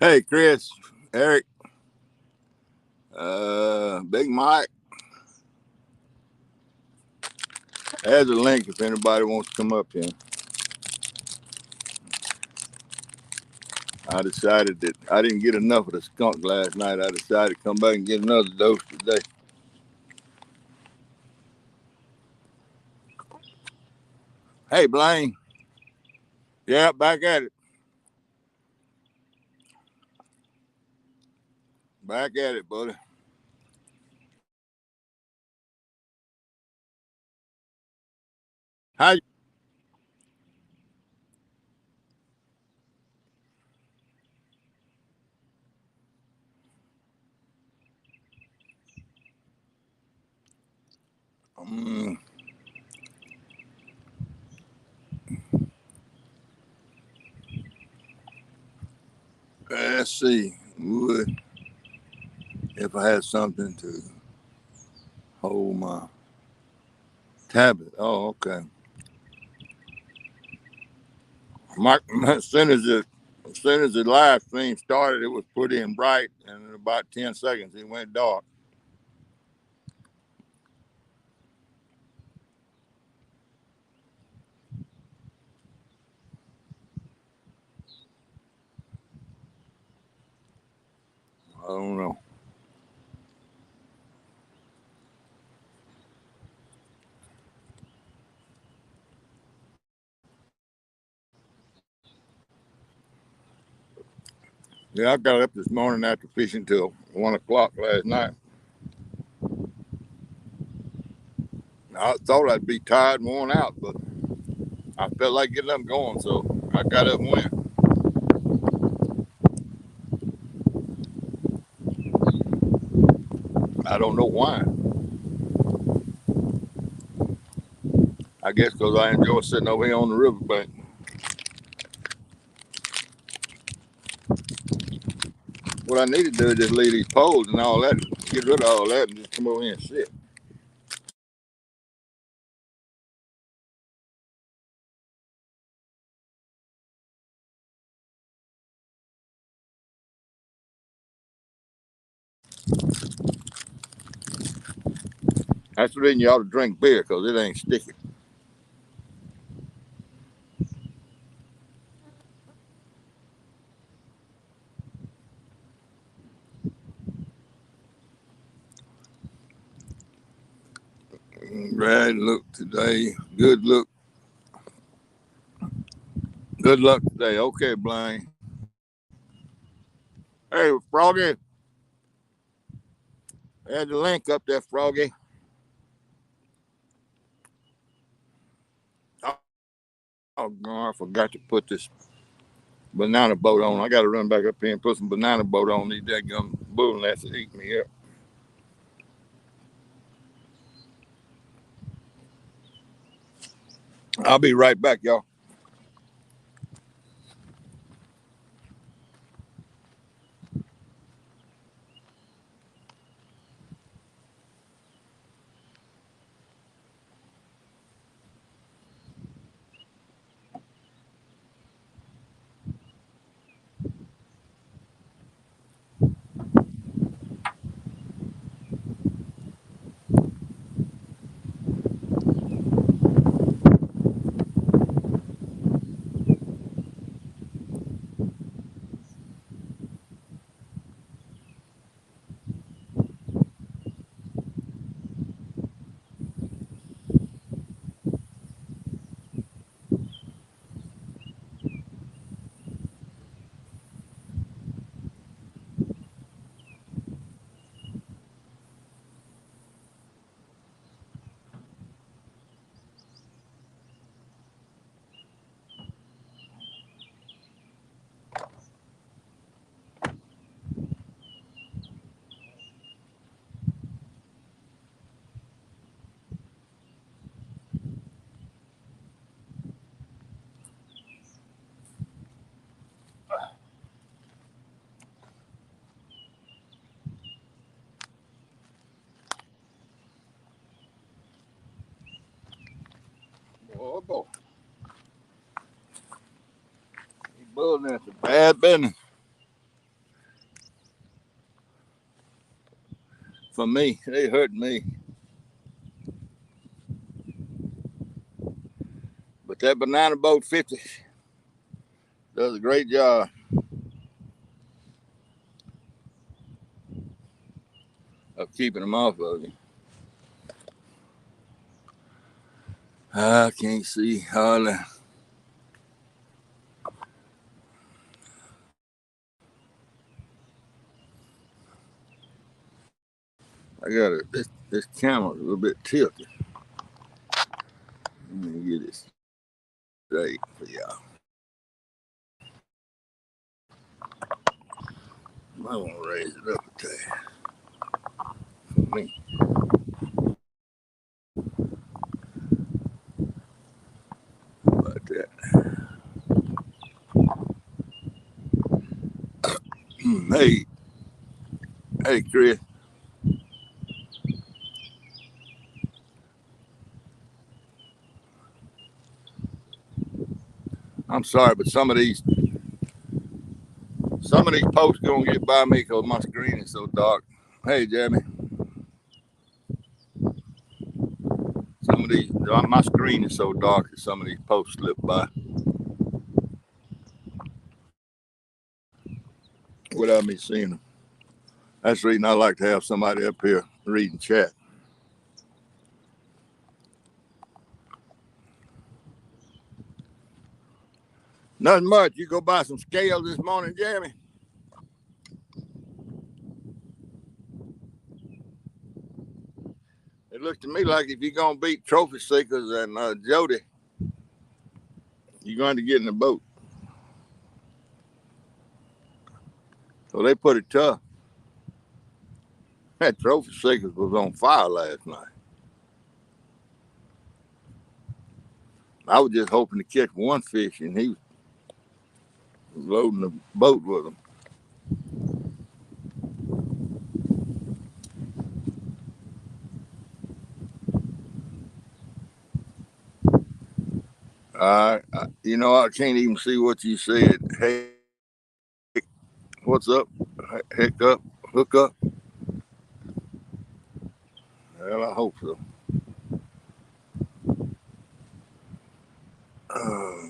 Hey, Chris, Eric, Big Mike. There's a link if anybody wants to come up here. I decided that I didn't get enough of the skunk last night. I decided to come back and get another dose today. Hey, Blaine. Yeah, back at it. Back at it, buddy. How you? Mm, let's see. Would if I had something to hold my tablet. Oh, okay. My, as soon as the live stream started, it was put in bright, and in about 10 seconds, it went dark. I don't know. Yeah, I got up this morning after fishing till 1 o'clock last night. I thought I'd be tired and worn out, but I felt like getting up and going, so I got up and went. I don't know why. I guess because I enjoy sitting over here on the riverbank. What I need to do is just leave these poles and all that, get rid of all that, and just come over here and sit. That's the reason you ought to drink beer, because it ain't sticky. Brad, look today. Good look. Good luck today. Okay, Blaine. Hey, Froggy. Add the link up there, Froggy. Oh, no, I forgot to put this banana boat on. I got to run back up here and put some banana boat on. These daggum bull nets that eat me up. I'll be right back, y'all. Bull nest is bad business for me. They hurt me. But that banana boat 50 does a great job of keeping them off of you. I can't see hardly. I got this camera's a little bit tilted. Let me get it straight for y'all. I want to raise it up a tad for me. About that. Hey, Chris. I'm sorry, but some of these posts gonna get by me because my screen is so dark. Hey, Jamie. Some of these, my screen is so dark that some of these posts slip by without me seeing them. That's the reason I like to have somebody up here reading chat. Nothing much. You go buy some scales this morning, Jamie? It looks to me like if you're going to beat Trophy Seekers and Jody, you're going to get in the boat. So they put it tough. That Trophy Seekers was on fire last night. I was just hoping to catch one fish, and he was loading the boat with them. You know, I can't even see what you said. Hey, what's up? Heck up, hook up. Well, I hope so. Oh,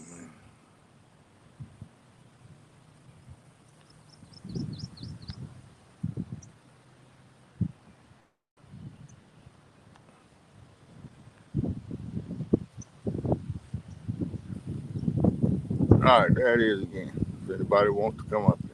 all right, there it is again. If anybody wants to come up there.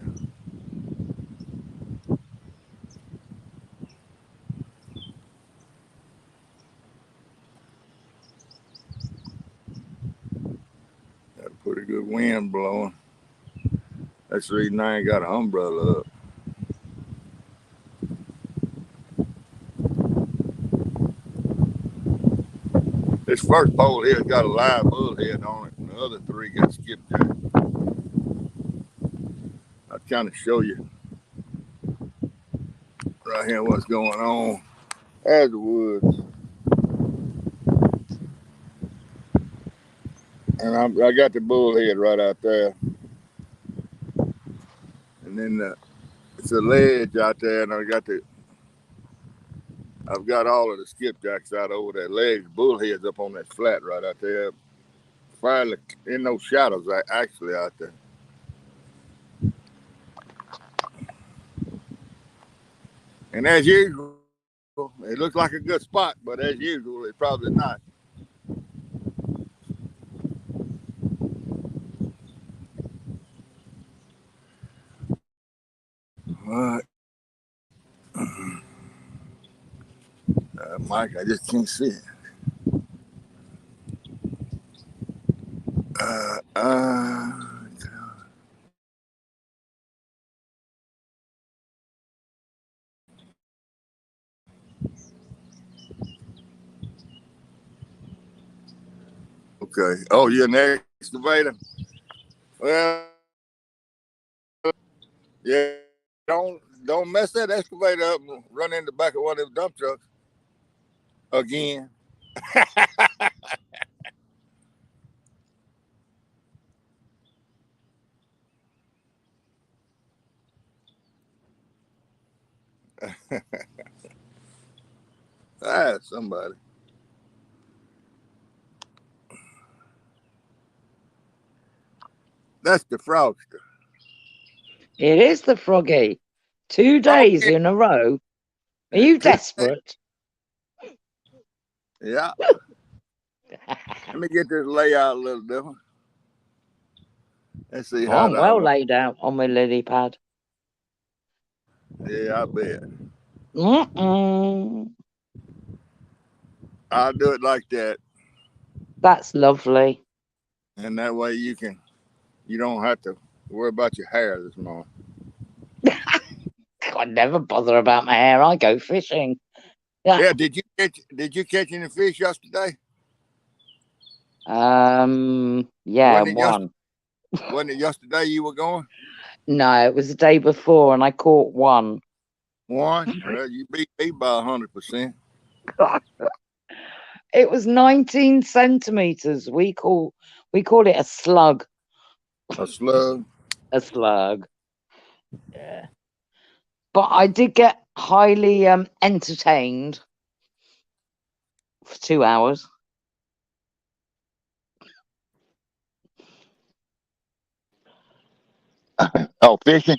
Got a pretty good wind blowing. That's the reason I ain't got an umbrella up. This first pole here got a live bullhead on it, and the other three got skipjack. I'll kind of show you right here what's going on. There's the woods. And I got the bullhead right out there. And then it's a ledge out there, and I've got all of the skipjacks out over that ledge. Bullhead's up on that flat right out there. Finally, in those shadows, actually out there. And as usual, it looks like a good spot, but as usual, it's probably not. Mike, I just can't see it. Okay. Oh, you're an excavator? Well, yeah. Don't mess that excavator up and run in the back of one of them dump trucks again. Ah, somebody. That's the Frogster. It is the Froggy. 2 days Froggy. in a row. Are you 2 days. desperate? Yeah. Let me get this layout a little different. Let's see Oh, how I'm that well works. laid out on my lily pad. Yeah, I bet. Mm-mm. I'll do it like that, That's lovely. and that way you don't have to worry about your hair this morning. I never bother about my hair. I go fishing. Yeah. Yeah. Did you catch any fish yesterday? Yeah, Wasn't it one. wasn't it yesterday you were going? No, it was the day before, and I caught one. One. Well, you beat me by 100%. It was 19 centimeters. We call it a slug. A slug. A slug. Yeah. But I did get highly entertained for 2 hours. Oh, fishing.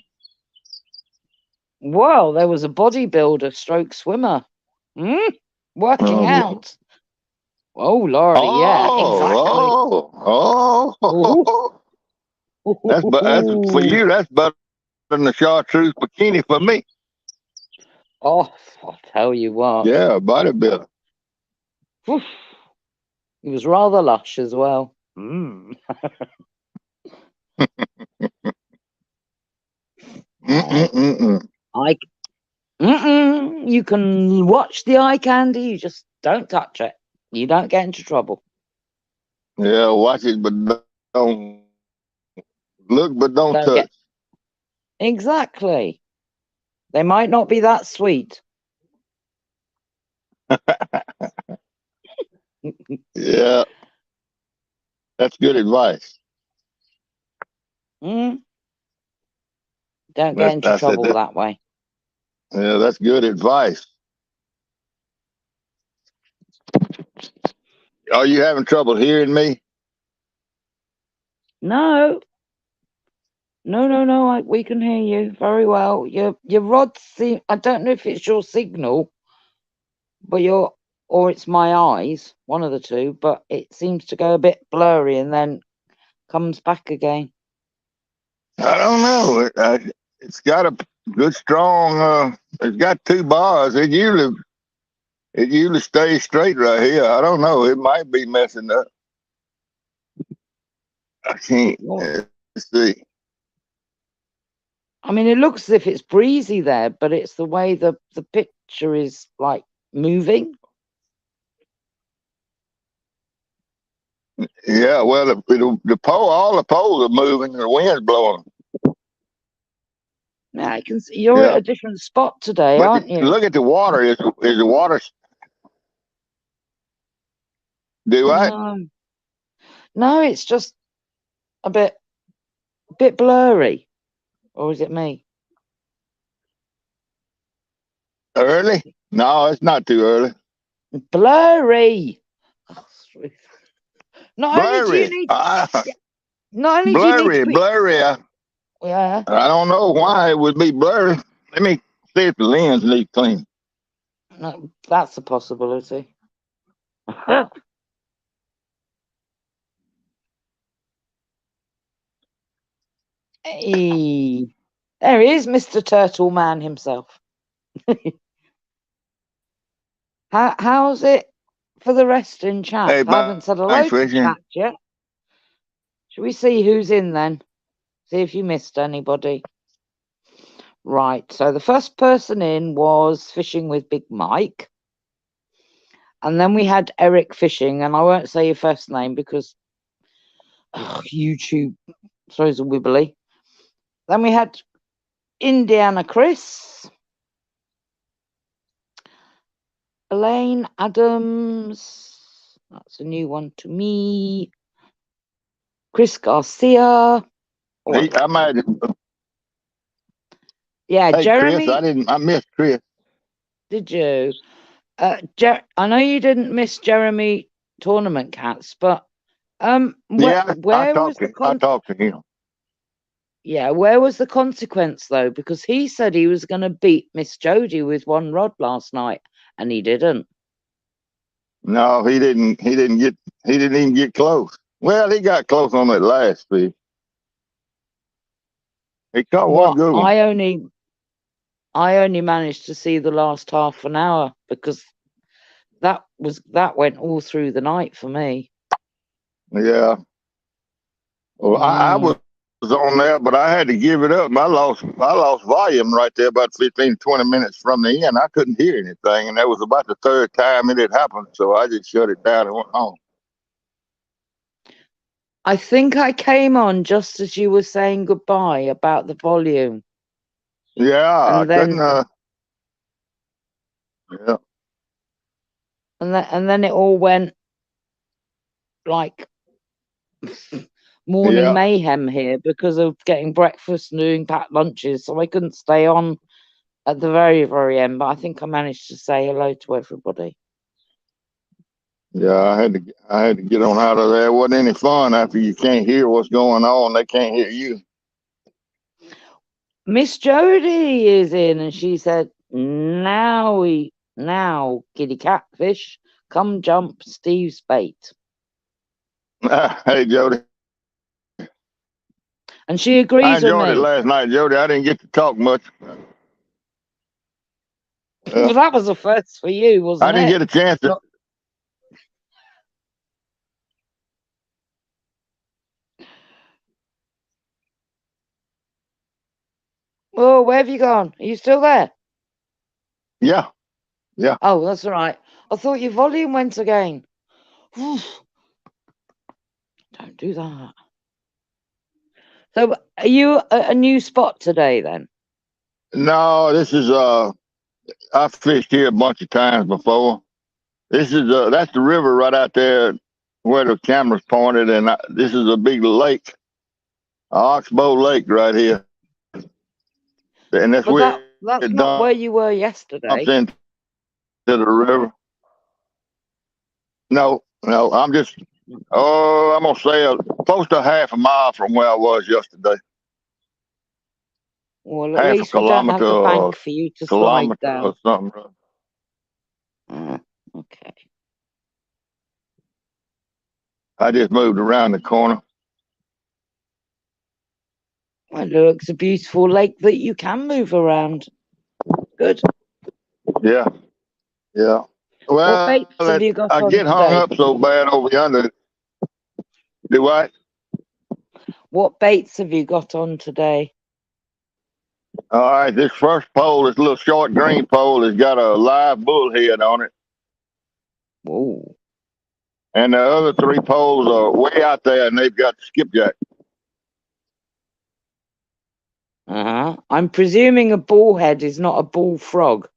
Well, there was a bodybuilder stroke swimmer. Working Oh, out. Oh lordy, yeah, exactly. Ooh. oh. That's for you. That's better than the chartreuse bikini for me. Oh, I'll tell you what. Yeah, bodybuilder. Oof. He was rather lush as well. Mm. Mm-mm-mm-mm. I you can watch the eye candy, you just don't touch it. You don't get into trouble. Yeah, watch it, but don't look, but don't Don't get touch. exactly. They might not be that sweet. Yeah, that's good advice. Mm, don't get But into I said trouble that. that way. Yeah, that's good advice. Are you having trouble hearing me? No, no. We can hear you very well. Your rod seem. I don't know if it's your signal, but or it's my eyes, one of the two. But it seems to go a bit blurry and then comes back again. I don't know. It's got a good strong. It's got two bars. It usually stays straight right here. I don't know. It might be messing up. I can't. Well, Let's see. I mean, it looks as if it's breezy there, but it's the way the picture is like moving. Yeah. Well, all the poles are moving. The wind's blowing. Yeah, I can see you're at Yeah. a different spot today, But aren't you? look at the water. Is the water? Do I? No, no, it's just a bit blurry, or is it me? Early? No, it's not too early. Blurry. Oh, not only do you Blurry. need, not only do you need to Blurry. be, Blurry. yeah, I don't know why it would be blurry. Let me see if the lens needs clean. no, that's a possibility. Hey, there he is, Mr. Turtle Man himself. How's it for the rest in chat? Hey, I haven't said bye, hello to fishing. chat yet. Shall we see who's in then? See if you missed anybody. Right, so the first person in was Fishing with Big Mike. And then we had Eric Fishing, and I won't say your first name because YouTube throws a wibbly. Then we had Indiana Chris, Elaine Adams. That's a new one to me. Chris Garcia. Oh, I might. yeah, Hey, Chris, Jeremy. I missed Chris. Did you? I know you didn't miss Jeremy tournament cats, but Yeah, where was the I talked to him. yeah, where was the consequence though? Because he said he was going to beat Miss Jody with one rod last night, and he didn't. No, he didn't. He didn't even get close. Well, he got close on that last fish. He caught one Well, good one. I only managed to see the last half an hour because that went all through the night for me. Yeah. Well, I Mm. was on there, but I had to give it up. I lost volume right there about 15, 20 minutes from the end. I couldn't hear anything, and that was about the third time it had happened. So I just shut it down and went home. I think I came on just as you were saying goodbye about the volume, Yeah, I and couldn't. then Yeah, and then it all went like morning yeah, mayhem here because of getting breakfast and doing packed lunches, so I couldn't stay on at the very, very end, but I think I managed to say hello to everybody. yeah. I had to get on out of there. It wasn't any fun after you can't hear what's going on. They can't hear you. Miss Jody is in, and she said, now, kitty catfish, come jump Steve's bait." Hey, Jody. And she I agrees with enjoyed it me. last night, Jody. I didn't get to talk much. Well, that was a first for you, I wasn't didn't it? get a chance to. Not, oh, where have you gone? Are you still there? Yeah, yeah. Oh, that's all right. I thought your volume went again. Don't do that. So, are you a new spot today then? No, this is I fished here a bunch of times before. This is that's the river right out there where the camera's pointed, and this is a big lake, Oxbow Lake right here, and that's But where that's it not where dumps you were into yesterday. the river. No, no, I'm gonna say close to half a mile from where I was yesterday. Well, at Half a least we don't have kilometer the or bank for you to slide kilometer or down. something. Okay. I just moved around the corner. Well, look, it's a beautiful lake that you can move around. Good. Yeah, yeah. What Well, baits have you got I on get hung today? up so bad over yonder. Do I? What baits have you got on today? All right, this first pole, this little short green pole, has got a live bullhead on it, Whoa. and the other three poles are way out there, and they've got the skipjack. I'm presuming a bullhead is not a bullfrog.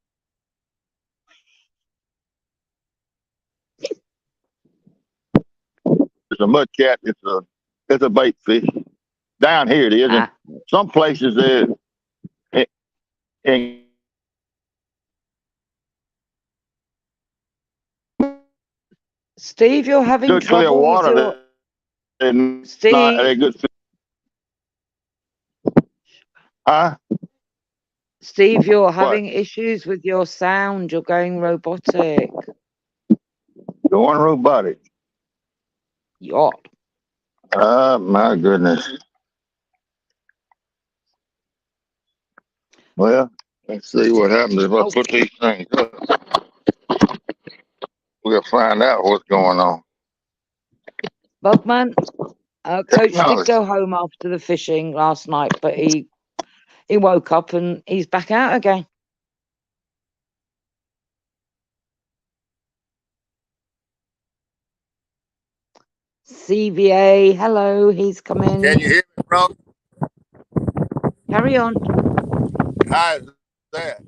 It's a mudcat. It's a bait fish. Down here it is, and Ah. some places there in Steve, you're having good clear trouble with water, your they're not Steve. they're good. Huh? Steve, you're What? having issues with your sound. You're going robotic. Going robotic. Yacht. Oh my goodness. Well, let's see what happens if I Oh, put these things up. We'll find out what's going on. Bugman, Coach did Technology. go home after the fishing last night, but he woke up and he's back out again. CVA, hello, he's come Can in. you hear me, bro? Carry on. How is that?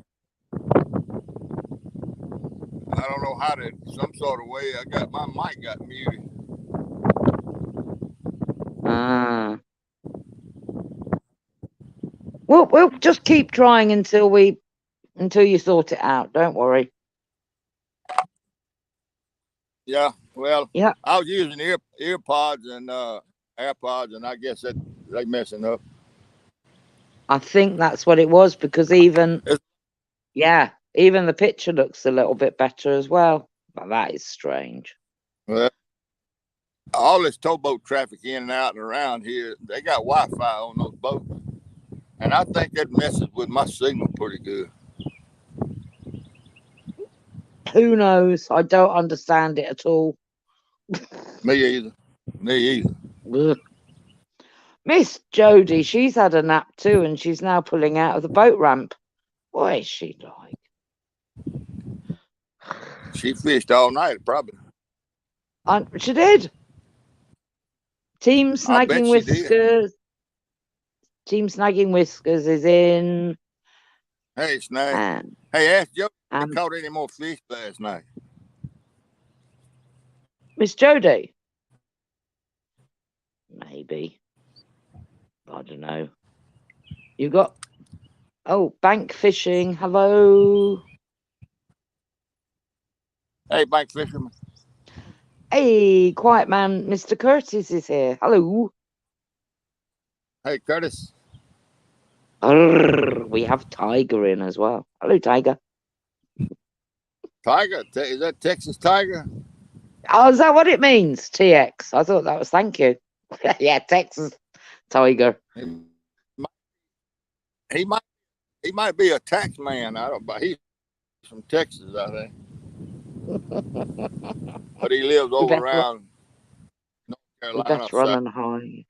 I don't know how to, some sort of way, I got my mic got muted. Ah. We'll just keep trying until we until you sort it out. Don't worry. Yeah. Well, Yeah, I was using earpods and AirPods, and I guess that they messing up. I think that's what it was because even It's, even the picture looks a little bit better as well. But that is strange. well, all this towboat traffic in and out and around here, they got Wi-Fi on those boats, and I think that messes with my signal pretty good. Who knows? I don't understand it at all. Me either. Me either. Ugh. Miss Jody, she's had a nap too, and she's now pulling out of the boat ramp. What is she like? She fished all night, probably. She did. Team I bet Snagging she did. Whiskers. Team Snagging Whiskers is in. Hey, Snag. And Hey, ask Joe if they um, caught any more fish last night. Miss Jody. Maybe. I don't know. You got. Oh, bank fishing. Hello. Hey, bank fisherman. Hey, quiet man. Mr. Curtis is here. Hello. Hey, Curtis. Arrgh, we have Tiger in as well. Hello, Tiger. Tiger. Is that Texas Tiger? Oh, is that what it means? TX. I thought that was thank you. Yeah, Texas Tiger. He might. He might be a tax man. I don't. But he's from Texas, I think. But he lives We over better around North we Carolina better run side. and hide.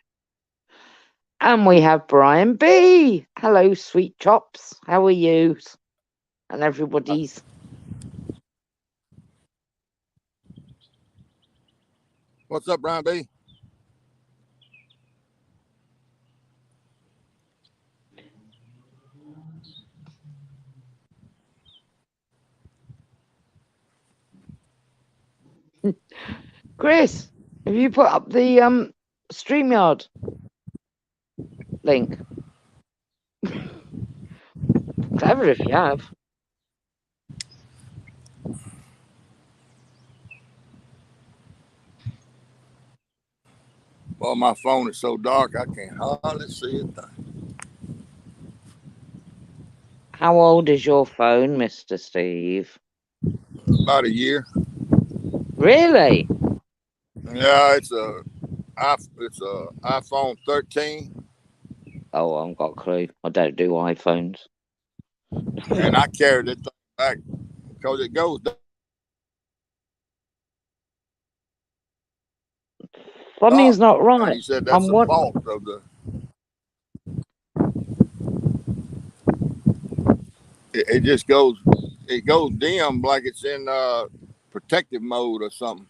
And we have Brian B. Hello, sweet chops. How are you? And everybody's. What's up, Brian B? Chris, have you put up the StreamYard link? Clever if you have. Well, my phone is so dark I can't hardly see a thing. How old is your phone, Mr. Steve? About a year. Really? Yeah, it's a iPhone 13, Oh, I haven't got a clue. I don't do iPhones. and I carried it back because it goes. Something's not And right. he said that's I'm the what? fault of the. It just goes. It goes dim like it's in protective mode or something.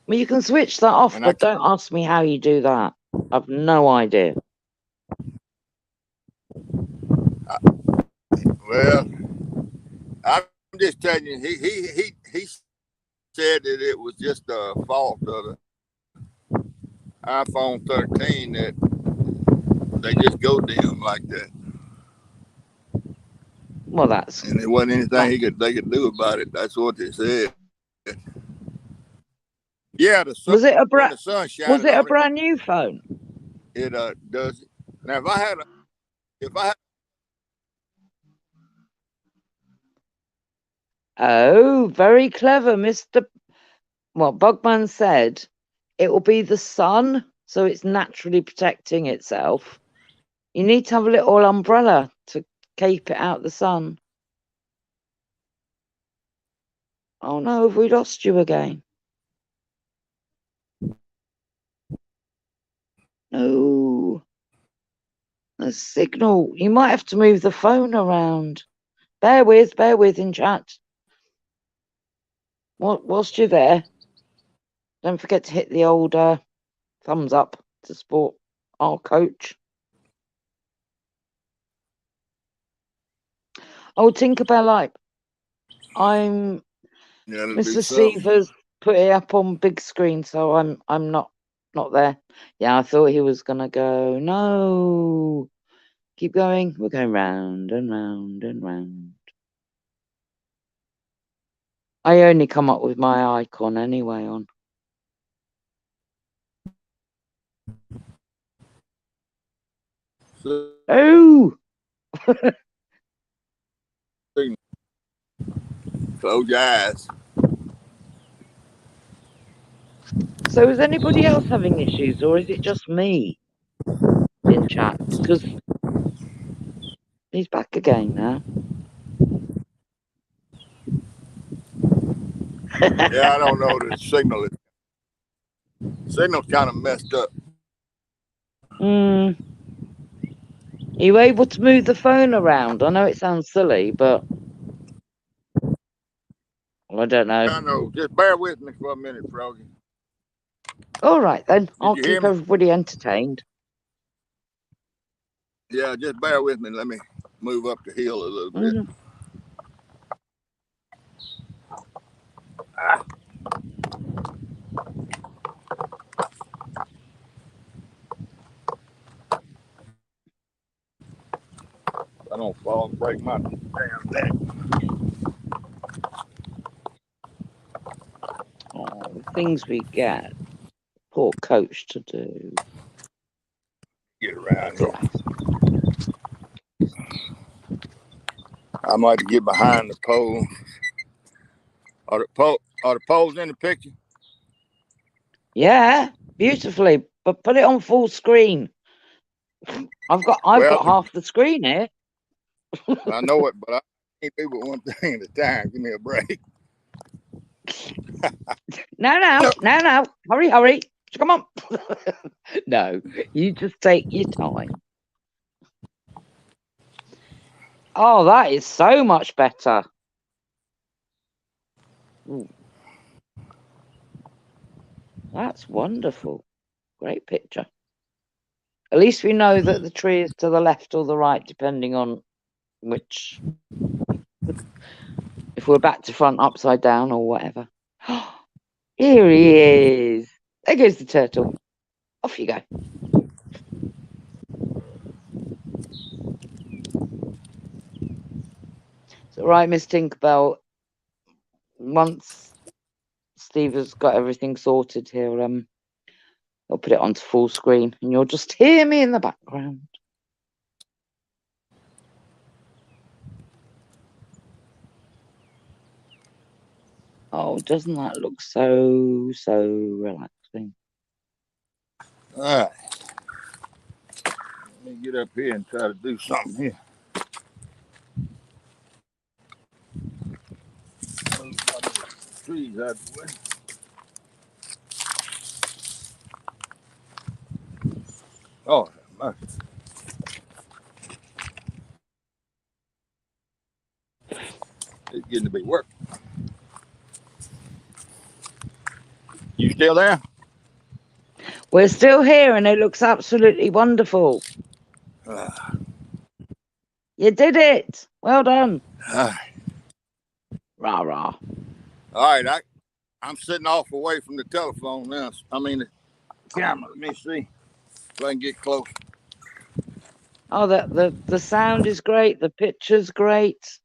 Well, you can switch that off, And I but can't, don't ask me how you do that. I've no idea. well, I'm just telling you. He said that it was just a fault of the iPhone 13 that they just go dim like that, Well, that's and there wasn't anything that. they could do about it. That's what they said. Yeah, the sun Was it a when the sun's Was shining it a on it, brand new phone? it does it. Now, if I had Oh, very clever, Mr. Well, Bugman said it will be the sun, so it's naturally protecting itself. You need to have a little umbrella to keep it out the sun. Oh no, have we lost you again? No. The signal. You might have to move the phone around. Bear with in chat. Whilst you're there, don't forget to hit the old thumbs up to support our coach. Oh, Tinkerbell, I'm yeah, it'll do Mr. Steve something. has put it up on big screen, so I'm not there. Yeah, I thought he was gonna go. No, keep going. We're going round and round and round. I only come up with my icon anyway on. Oh! Close your eyes. So is anybody else having issues, or is it just me in chat? Because he's back again now. Yeah, I don't know. The signal's kind of messed up. Are you able to move the phone around? I know it sounds silly, but I don't know. I know. Just bear with me for a minute, Froggy. All right then, I'll you hear keep me? everybody entertained. Yeah, just bear with me. Let me move up the hill a little bit. I don't fall and break my damn neck. Oh, the things we get. Poor coach to do. Get around here. I might get behind the pole. Are the poles in the picture? Yeah, beautifully, but put it on full screen. I've got half the screen here. I know it, but I can't do but one thing at a time. Give me a break. No. Hurry. Come on. No, you just take your time. Oh, that is so much better. Ooh. That's wonderful. Great picture. At least we know that the tree is to the left or the right, depending on which. If we're back to front, upside down, or whatever. Here he is. There goes the turtle. Off you go. So, right, Miss Tinkerbell. Once Steve has got everything sorted here, he'll put it onto full screen, and you'll just hear me in the background. Oh, doesn't that look so relaxing? All right. Let me get up here and try to do something here. Trees out the way. Oh, my. It's getting to be work. You still there? We're still here, and it looks absolutely wonderful. You did it. Well done. Rah rah. All right, I'm sitting off away from the telephone now. I mean the camera. Let me see if I can get close. Oh, the sound is great. The picture's great.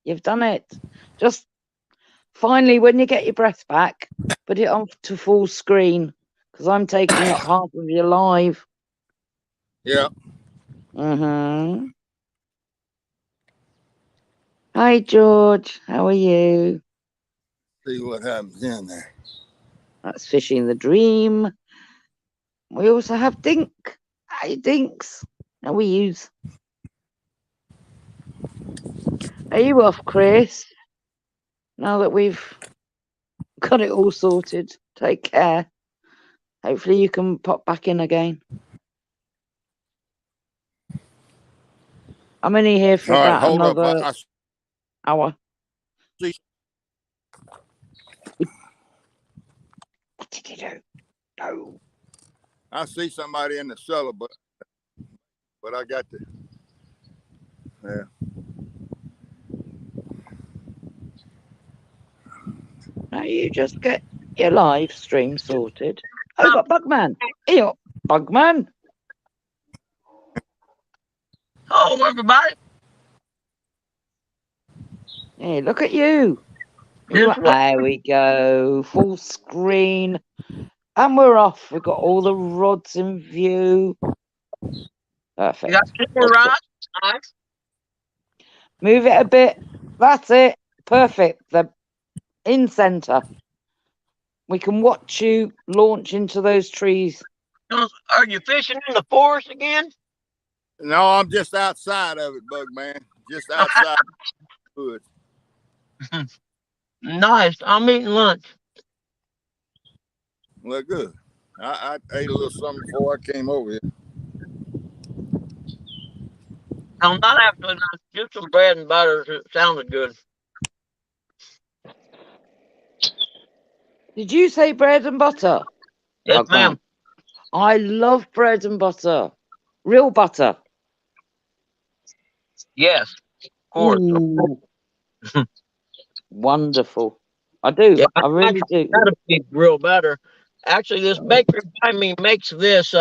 You've done it. Just finally, when you get your breath back, put it on to full screen, because I'm taking up half of your live. Yeah. Hi, George. How are you? See what happens in there. That's Fishing the Dream. We also have Dink. Hi, Dinks. How are you? Are you off, Chris? Now that we've got it all sorted, take care. Hopefully you can pop back in again. I'm only here for about another hour. See. What did you do? No. I see somebody in the cellar, but I got to. Yeah. Now you just get your live stream sorted. Oh, we've got Bugman. Here, Bugman. Oh, everybody. Hey, look at you. There we go. Full screen. And we're off. We've got all the rods in view. Perfect. You got more rods? Nice. Move it a bit. That's it. Perfect. The in center. We can watch you launch into those trees. Are you fishing in the forest again? No, I'm just outside of it, Bug Man. Just outside the woods. Nice. I'm eating lunch. Well, good. I ate a little something before I came over here. I'm not after lunch. Just some bread and butter. It sounded good. Did you say bread and butter? Yes, Bug ma'am. Man. I love bread and butter. Real butter. Yes, of course. Ooh. Wonderful. I do. Yeah, I really do. Gotta be real butter. Actually, this bakery by me makes this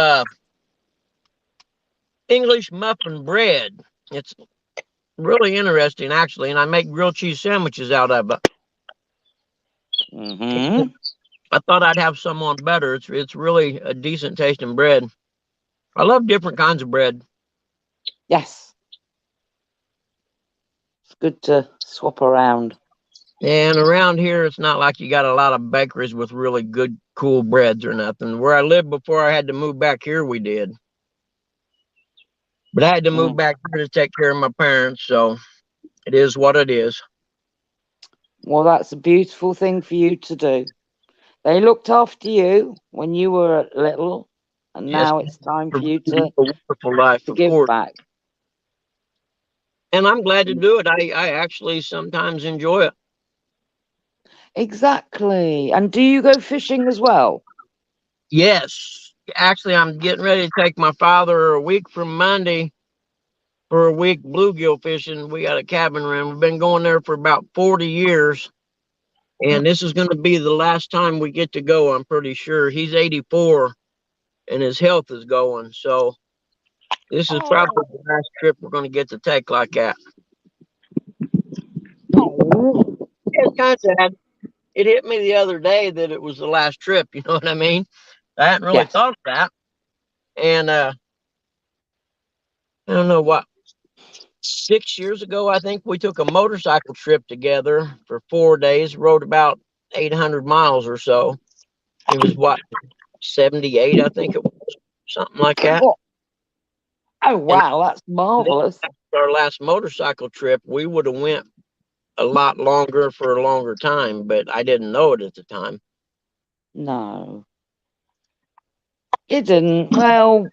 English muffin bread. It's really interesting, actually, and I make grilled cheese sandwiches out of it. Mm-hmm. I thought I'd have some on better. It's really a decent tasting bread. I love different kinds of bread. Yes. It's good to swap around. And around here, it's not like you got a lot of bakeries with really good, cool breads or nothing. Where I lived before I had to move back here, we did. But I had to move back here to take care of my parents, so it is what it is. Well, that's a beautiful thing for you to do. They looked after you when you were little, and Yes, now it's time for you a wonderful life, to of give course. back. And I'm glad to do it. I actually sometimes enjoy it. Exactly. And do you go fishing as well? Yes. Actually, I'm getting ready to take my father a week from Monday for a week bluegill fishing. We got a cabin run. We've been going there for about 40 years. And this is going to be the last time we get to go, I'm pretty sure. He's 84 and his health is going. So this is probably the last trip we're going to get to take like that. Oh. It's kind of sad. It hit me the other day that it was the last trip. You know what I mean? I hadn't really Yes. thought of that. And I don't know what, 6 years ago, I think we took a motorcycle trip together for 4 days, rode about 800 miles or so. It was what, 78, I think it was, something like that. Oh, wow, that's marvelous. Our last motorcycle trip, we would have went a lot longer for a longer time, but I didn't know it at the time. No. You didn't. Well,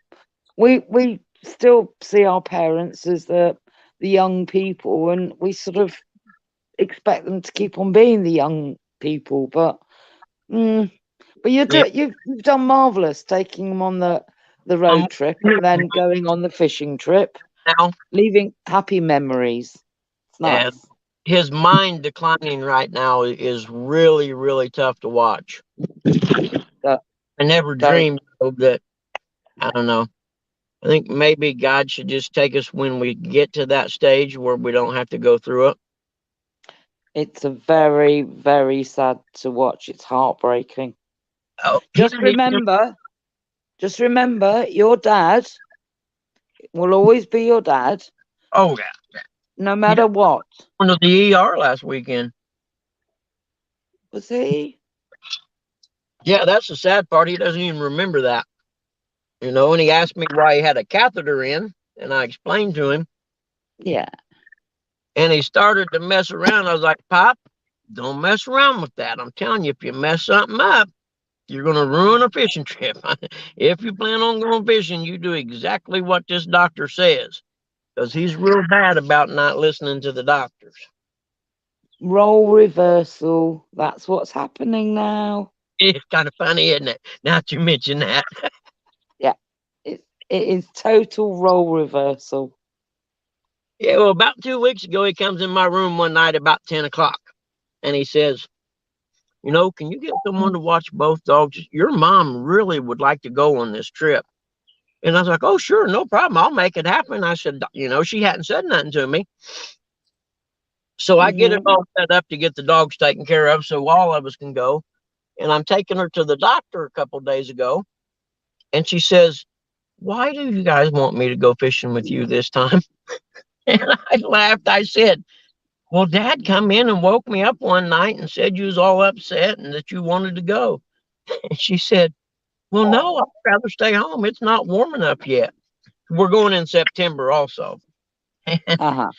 we still see our parents as the young people, and we sort of expect them to keep on being the young people. But you've done marvelous taking them on the road trip and then going on the fishing trip, Now, leaving happy memories. It's nice. and his mind declining right now is really, really tough to watch. I never dreamed that, I don't know. I think maybe God should just take us when we get to that stage where we don't have to go through it. It's a very, very sad to watch. It's heartbreaking. Oh, Just remember, your dad will always be your dad. Oh, yeah. No matter what. Went to the ER last weekend. Was he? Yeah, that's the sad part. He doesn't even remember that. You know, and he asked me why he had a catheter in, and I explained to him. Yeah. And he started to mess around. I was like, Pop, don't mess around with that. I'm telling you, if you mess something up, you're going to ruin a fishing trip. If you plan on going fishing, you do exactly what this doctor says, because he's real bad about not listening to the doctors. Role reversal. That's what's happening now. It's kind of funny, isn't it? Now that you mention that. Yeah. It is total role reversal. Yeah, well, about 2 weeks ago, he comes in my room one night about 10 o'clock, and he says, you know, can you get someone to watch both dogs? Your mom really would like to go on this trip. And I was like, oh, sure, no problem. I'll make it happen. I said, you know, she hadn't said nothing to me. So I get it Mhm. all set up to get the dogs taken care of so all of us can go. And I'm taking her to the doctor a couple days ago. And she says, "Why do you guys want me to go fishing with you this time?" And I laughed. I said, "Well, Dad come in and woke me up one night and said you was all upset and that you wanted to go." And she said, "Well, no, I'd rather stay home. It's not warm enough yet." We're going in September also. Uh-huh.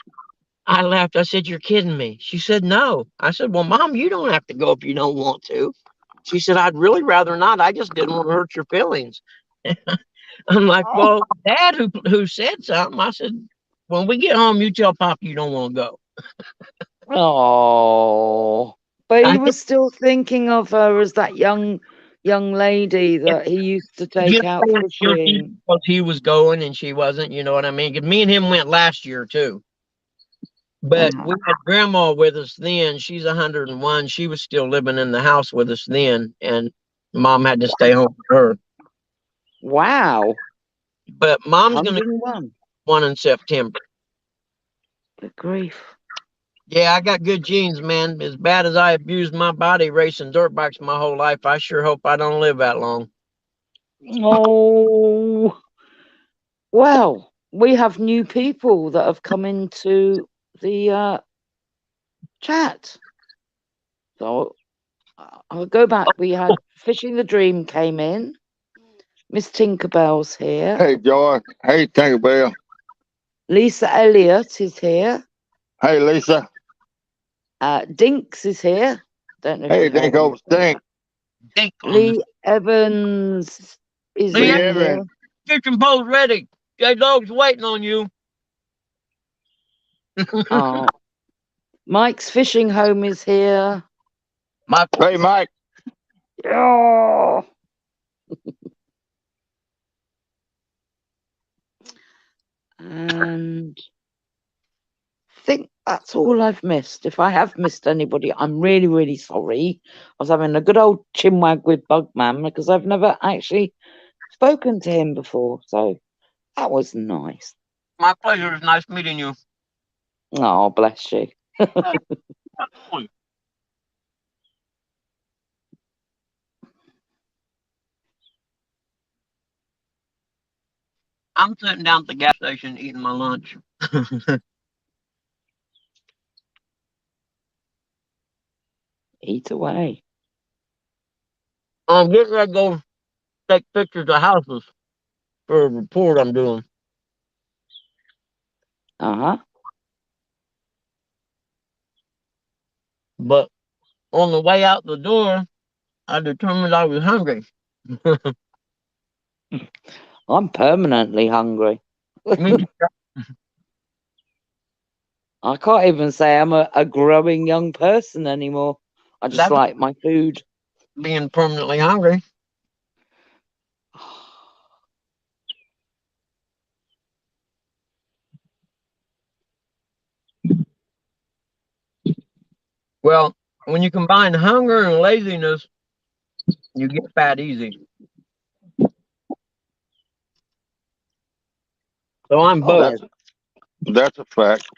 I laughed. I said, "You're kidding me." She said, "No." I said, "Well, Mom, you don't have to go if you don't want to." She said, "I'd really rather not. I just didn't want to hurt your feelings." I'm like, "Well, Dad, who said something?" I said, "When we get home, you tell Pop you don't want to go." Oh, but I he said, was still thinking of her as that young lady that he used to take "Just out saying guilty fishing. because he was going and she wasn't." You know what I mean? 'Cause me and him went last year too. But Uh-huh. we had grandma with us then. She's 101. She was still living in the house with us then, and Mom had to stay home with her. Wow, But Mom's going to 101. one in September. Good grief. Yeah, I got good genes, man. As bad as I abused my body racing dirt bikes my whole life, I sure hope I don't live that long. Oh, well, we have new people that have come into the chat. So I'll go back. We had Fishing the Dream came in. Miss Tinkerbell's here. Hey, Joy. Hey, Tinkerbell. Lisa Elliott is here. Hey, Lisa. Dinks is here. Don't know if Hey, you've heard Dink him. over Stink. Think on this. Lee Evans is Lee, in Evan. here. kitchen pole's ready. J Dog's waiting on you. Oh, Mike's Fishing Home is here. My Hey, Mike. Oh. And I think that's all I've missed. If I have missed anybody, I'm really, really sorry. I was having a good old chinwag with Bugman because I've never actually spoken to him before. So that was nice. my pleasure. It's nice meeting you. Oh, bless you. I'm sitting down at the gas station eating my lunch. Eat away. I'm getting ready to go take pictures of houses for a report I'm doing. Uh-huh. But on the way out the door, I determined I was hungry. I'm permanently hungry. Me I can't even say I'm a growing young person anymore. I just That's like my food. being permanently hungry. Well, when you combine hunger and laziness, you get fat easy. So I'm Oh, both. That's a fact.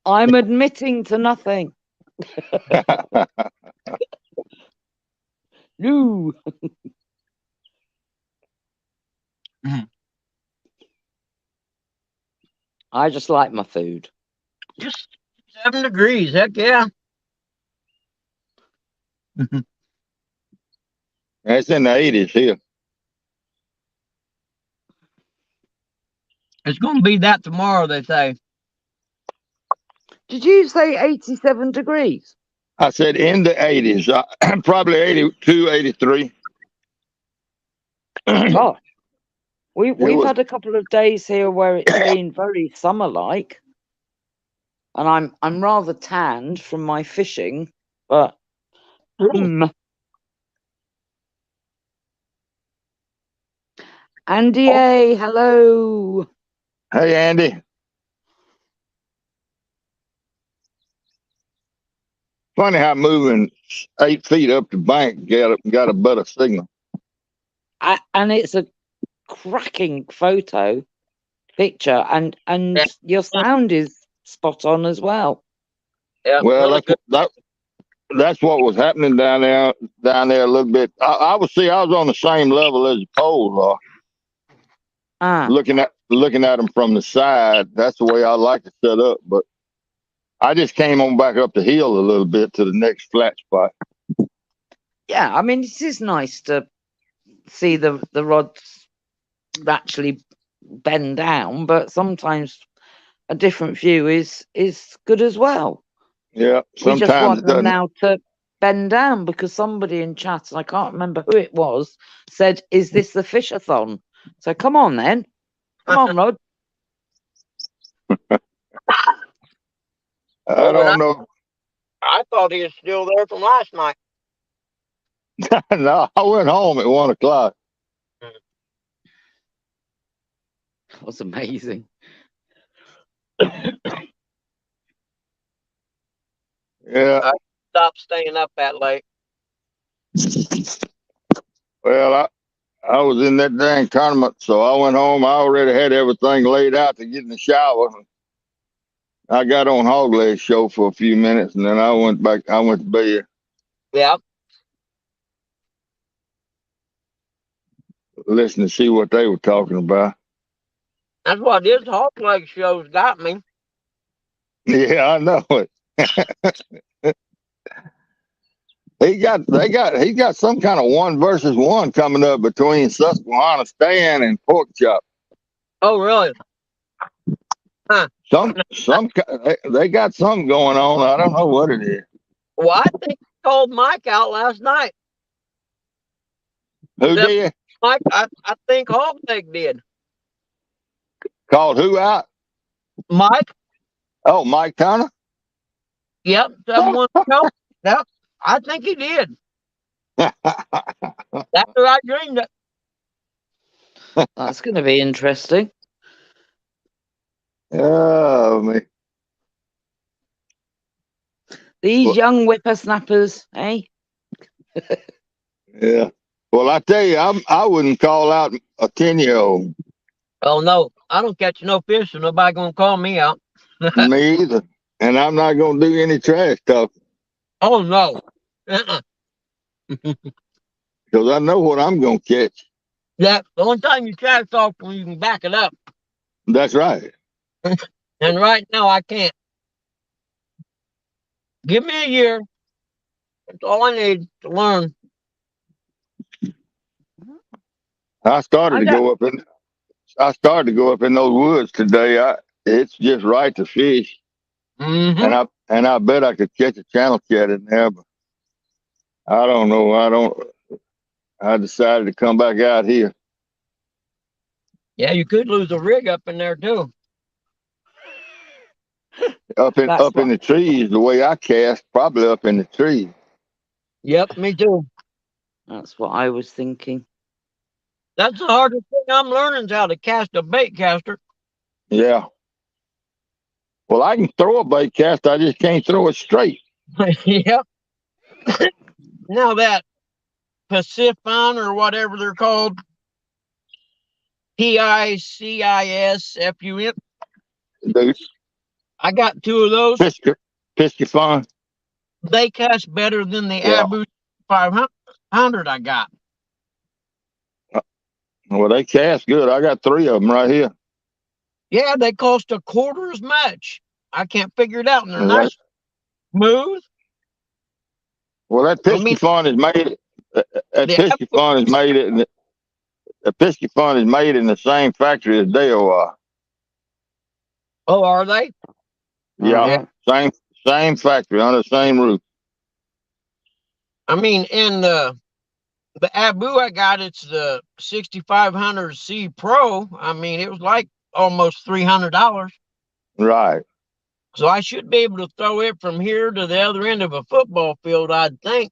I'm admitting to nothing. No. I just like my food. Just 7 degrees. Heck yeah. It's in the 80s here. It's going to be that tomorrow, they say. Did you say 87 degrees? I said in the 80s. Probably 82, 83. Gosh. It We've was. had a couple of days here where it's been very summer-like. And I'm rather tanned from my fishing, but Andy A, hello. Hey, Andy. Funny how moving 8 feet up the bank got a better signal. And it's a cracking photo. picture, and Yeah. your sound is spot on as well. Yeah, Well, really good. that's what was happening down there a little bit. I was on the same level as the poles are, Ah, looking at them from the side. That's the way I like to set up. But I just came on back up the hill a little bit to the next flat spot. yeah. I mean, it is nice to see the rods actually bend down, but sometimes a different view is good as well. Yeah, We just sometimes want it them doesn't. now to bend down, because somebody in chat, and I can't remember who it was, said, "Is this the Fishathon?" So come on then, come on, Rod. I Well, don't know. I thought he was still there from last night. No, I went home at 1 o'clock. That was amazing. Yeah. I stopped staying up that late. Well, I was in that dang tournament, so I went home. I already had everything laid out to get in the shower. I got on Hog Leg Show for a few minutes, and then I went back. I went to bed, Yeah. listening to see what they were talking about. That's what this hog leg show's got me. Yeah, I know it. He got some kind of 1 versus 1 coming up between Susquehanna Stan and Pork Chop. Oh, really? Huh. They got something going on. I don't know what it is. Well, I think he called Mike out last night. Who Except did? Mike, I think Hog Leg did. Called who out? Mike? Oh, Mike Turner. Yep. Someone no. Yep. I think he did. That's what I dreamed it. That's going to be interesting. Oh man. These Well, young whippersnappers, eh? yeah. Well, I tell you, I wouldn't call out a 10-year-old. Oh no, I don't catch no fish, so nobody gonna call me out. Me either. And I'm not gonna do any trash talking Oh no. Uh-uh. because I know what I'm gonna catch. Yeah, the only time you try to talk when you can back it up. That's right. And right now I can't. Give me a year. That's all I need to learn. I started I to don't. go up in. I started to go up in those woods today. It's just right to fish, Mm-hmm. and I bet I could catch a channel cat in there, but I don't know. I decided to come back out here. Yeah, you could lose a rig up in there too. That's Up in what. the trees, the way I cast, probably up in the trees. Yep, me too. That's what I was thinking. That's the hardest thing I'm learning is how to cast a bait caster. Yeah. Well, I can throw a bait cast. I just can't throw it straight. Yep. Now that Pacific or whatever they're called, PICISFUN. Dude, I got 2 of those. Piscifun. They cast better than the Yeah. Abu 500 I got. Well, they cast good. I got 3 of them right here. Yeah, they cost a quarter as much. I can't figure it out, and they're Well, nice, smooth. that I mean, Piscifun is made. That the Piscifun is made in the Piscifun is made in the same factory as DOR. oh, are they? Yeah, Yeah. same factory under the same roof. I mean, in the Abu I got, it's the 6500 C Pro. I mean, it was like almost $300. Right. So I should be able to throw it from here to the other end of a football field, I'd think.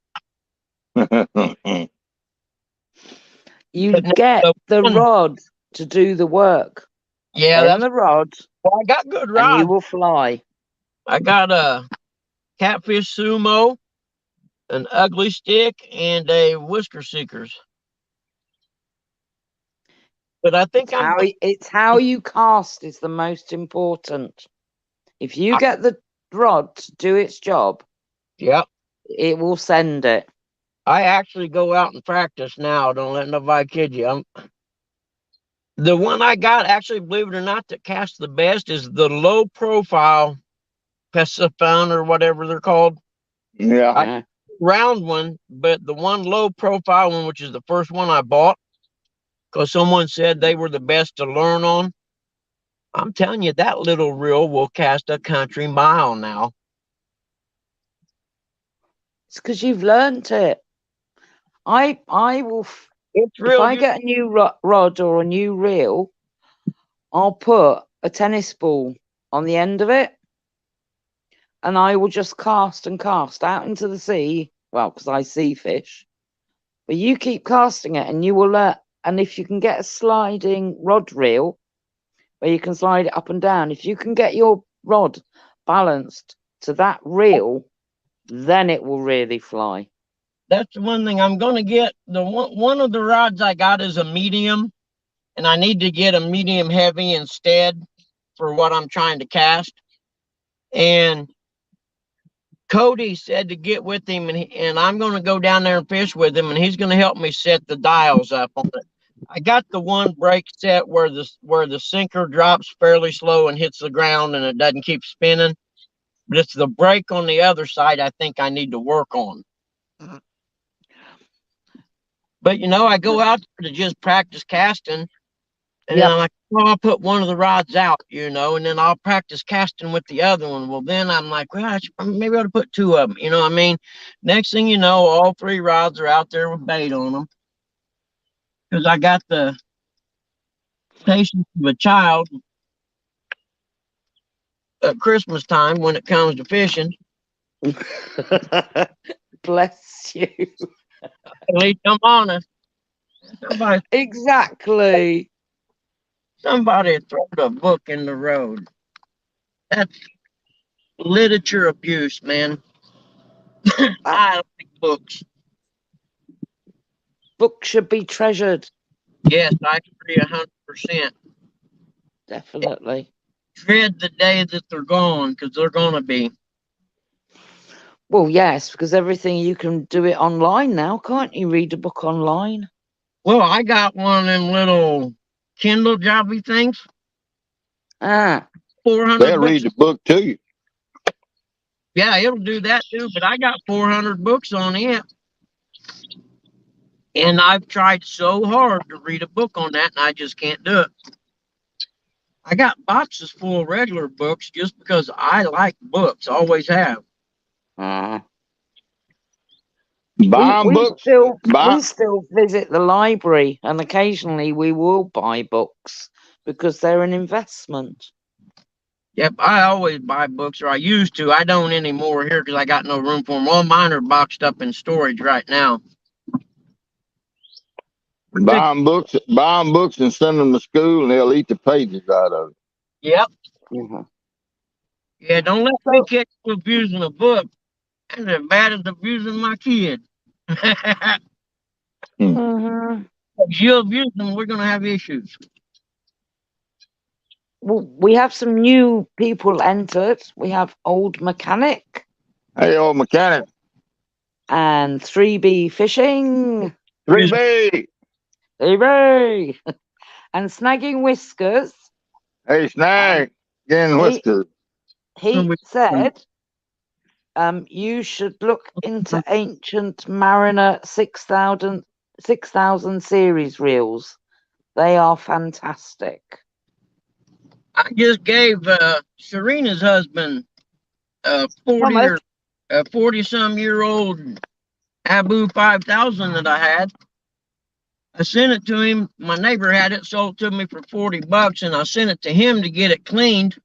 You But get now, the rod to do the work. yeah, Bend that's the rod, well, I got good and you rods. will fly. I got a catfish sumo, an ugly stick, and a whisker seekers. But I think It's how you cast is the most important. If you get the rod to do its job, it will send it. I actually go out and practice now. Don't let nobody kid you. The one I got, actually, believe it or not, that casts the best is the low profile Pesifun or whatever they're called. Yeah. Round one, but the one low profile one, which is the first one I bought, because someone said they were the best to learn on. I'm telling you, that little reel will cast a country mile now. It's because you've learnt it. I will. It's real. If I get a new rod or a new reel, I'll put a tennis ball on the end of it, and I will just cast and cast out into the sea. Well, because I see fish, but you keep casting it, and you will learn. And if you can get a sliding rod reel, where you can slide it up and down, if you can get your rod balanced to that reel, then it will really fly. That's the one thing I'm going to get. One of the rods I got is a medium, and I need to get a medium heavy instead for what I'm trying to cast. And Cody said to get with him, and I'm going to go down there and fish with him, and he's going to help me set the dials up on it. I got the one brake set where the sinker drops fairly slow and hits the ground, and it doesn't keep spinning. But it's the brake on the other side I think I need to work on. But I go out to just practice casting, and then I'm like, well, I'll put one of the rods out, and then I'll practice casting with the other one. Well, then I'm like, well, maybe I ought to put two of them. You know what I mean? Next thing you know, all three rods are out there with bait on them. Because I got the patience of a child at Christmas time when it comes to fishing. Bless you. At least I'm honest. Exactly. Somebody threw a book in the road. That's literature abuse, man. I like books. Books should be treasured. Yes, I agree 100%. Definitely. Dread the day that they're gone, because they're going to be. Well, yes, because everything you can do it online now, can't you? Read a book online. Well, I got one of them little Kindle jobby things. 400 They'll read the book to you. Yeah, it'll do that too, but I got 400 books on it. And I've tried so hard to read a book on that, and I just can't do it. I got boxes full of regular books just because I like books, always have. Buying books? We still visit the library, and occasionally we will buy books because they're an investment. Yep, I always buy books, or I used to. I don't anymore here because I got no room for them. All mine are boxed up in storage right now. Buying books and send them to school, and they'll eat the pages out of it. Yep. Yeah, don't let me catch you abusing a book. That's as bad as abusing my kid. If you abuse them, we're going to have issues. Well, we have some new people entered. We have Old Mechanic. Hey, Old Mechanic. And 3B Fishing. 3B. 3B. And Snagging Whiskers. Hey, Snag. Getting Whiskers. He said, you should look into Ancient Mariner 6000 series reels. They are fantastic. I just gave Serena's husband a 40-some-year-old Abu 5000 that I had. I sent it to him. My neighbor had it, sold to me for $40, and I sent it to him to get it cleaned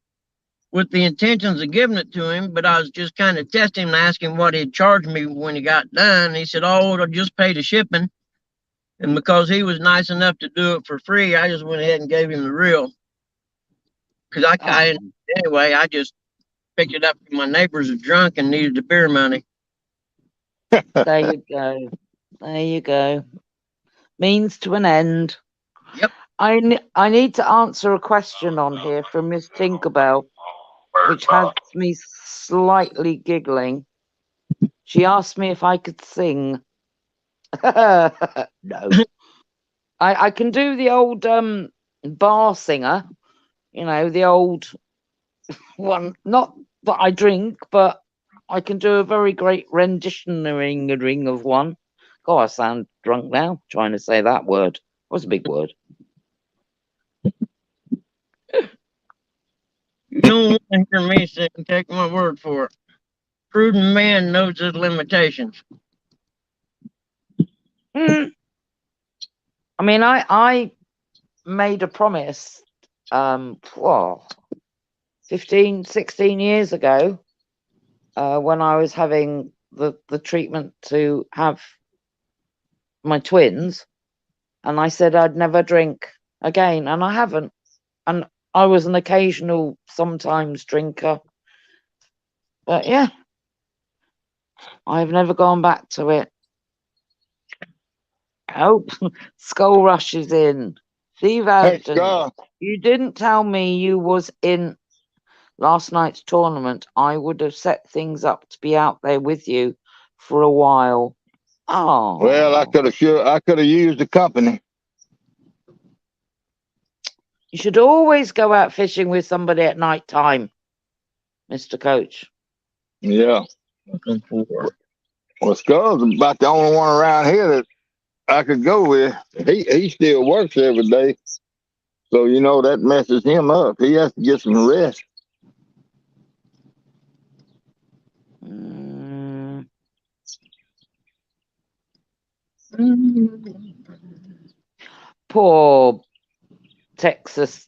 with the intentions of giving it to him. But I was just kind of testing him and asking what he'd charge me when he got done. He said, "Oh, I'll just pay the shipping." And because he was nice enough to do it for free, I just went ahead and gave him the reel. Because anyway, I just picked it up from my neighbors were drunk and needed the beer money. There you go. There you go. Means to an end. Yep. I need to answer a question on here from Miss Tinkerbell, which has me slightly giggling. She asked me if I could sing. No. I can do the old bar singer, you know, the old one. Not that I drink, but I can do a very great renditioning of one. God, I sound drunk now trying to say that word. What's a big word? You don't want to hear me sing, take my word for it. Prudent man knows his limitations. I mean, I made a promise 15, 16 years ago when I was having the treatment to have my twins, and I said I'd never drink again, and I haven't. And I was an occasional, sometimes drinker, but yeah, I've never gone back to it. Oh, Skull Rush is in. Steve Hey, Hampton, Skunk. you didn't tell me you was in last night's tournament. I would have set things up to be out there with you for a while. Oh, Well, I could have used the company. you should always go out fishing with somebody at night time, Mr. Coach. Yeah. Looking for. Well, Skunk's about the only one around here that I could go with. He still works every day, so you know that messes him up. He has to get some rest. Mm, poor Texas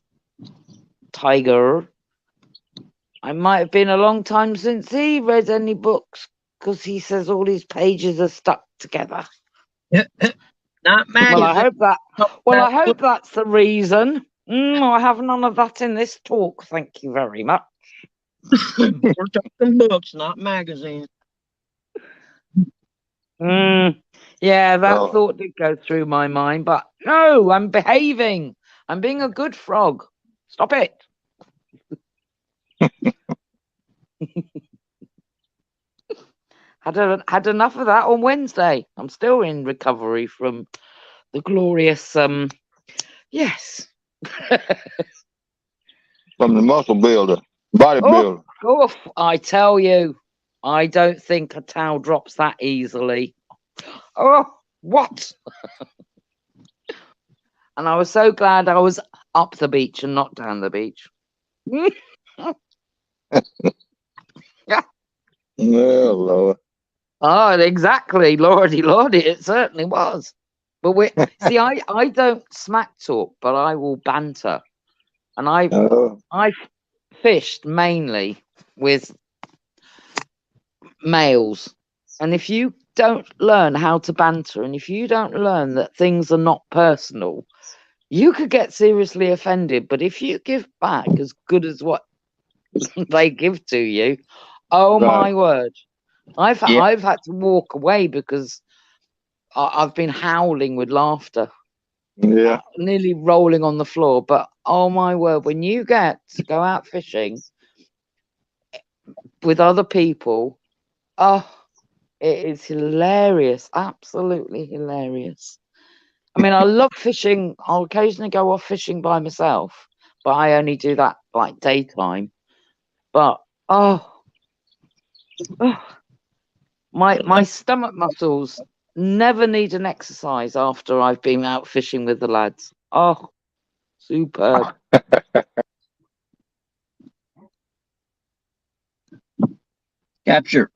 Tiger. I might have been a long time since he read any books because he says all his pages are stuck together. Not magazine. Well, I hope that's the reason. I have none of that in this talk. Thank you very much. We're talking books, not magazines. Yeah, that thought did go through my mind, but no, I'm behaving. I'm being a good frog. Stop it. Had enough of that on Wednesday. I'm still in recovery from the glorious yes. From the muscle builder, bodybuilder. Oh, I tell you, I don't think a towel drops that easily. Oh, what? And I was so glad I was up the beach and not down the beach. Well, Lord. Oh, exactly, lordy, it certainly was. But we see, I don't smack talk, but I will banter, and I fished mainly with males, and if you don't learn how to banter, and if you don't learn that things are not personal, you could get seriously offended. But if you give back as good as what they give to you, oh my word. I've had to walk away because I've been howling with laughter. Yeah. Nearly rolling on the floor. But oh my word, when you get to go out fishing with other people, oh, it is hilarious. Absolutely hilarious. I mean, I love fishing. I'll occasionally go off fishing by myself, but I only do that like daytime. But my stomach muscles never need an exercise after I've been out fishing with the lads. Oh, superb. Capture.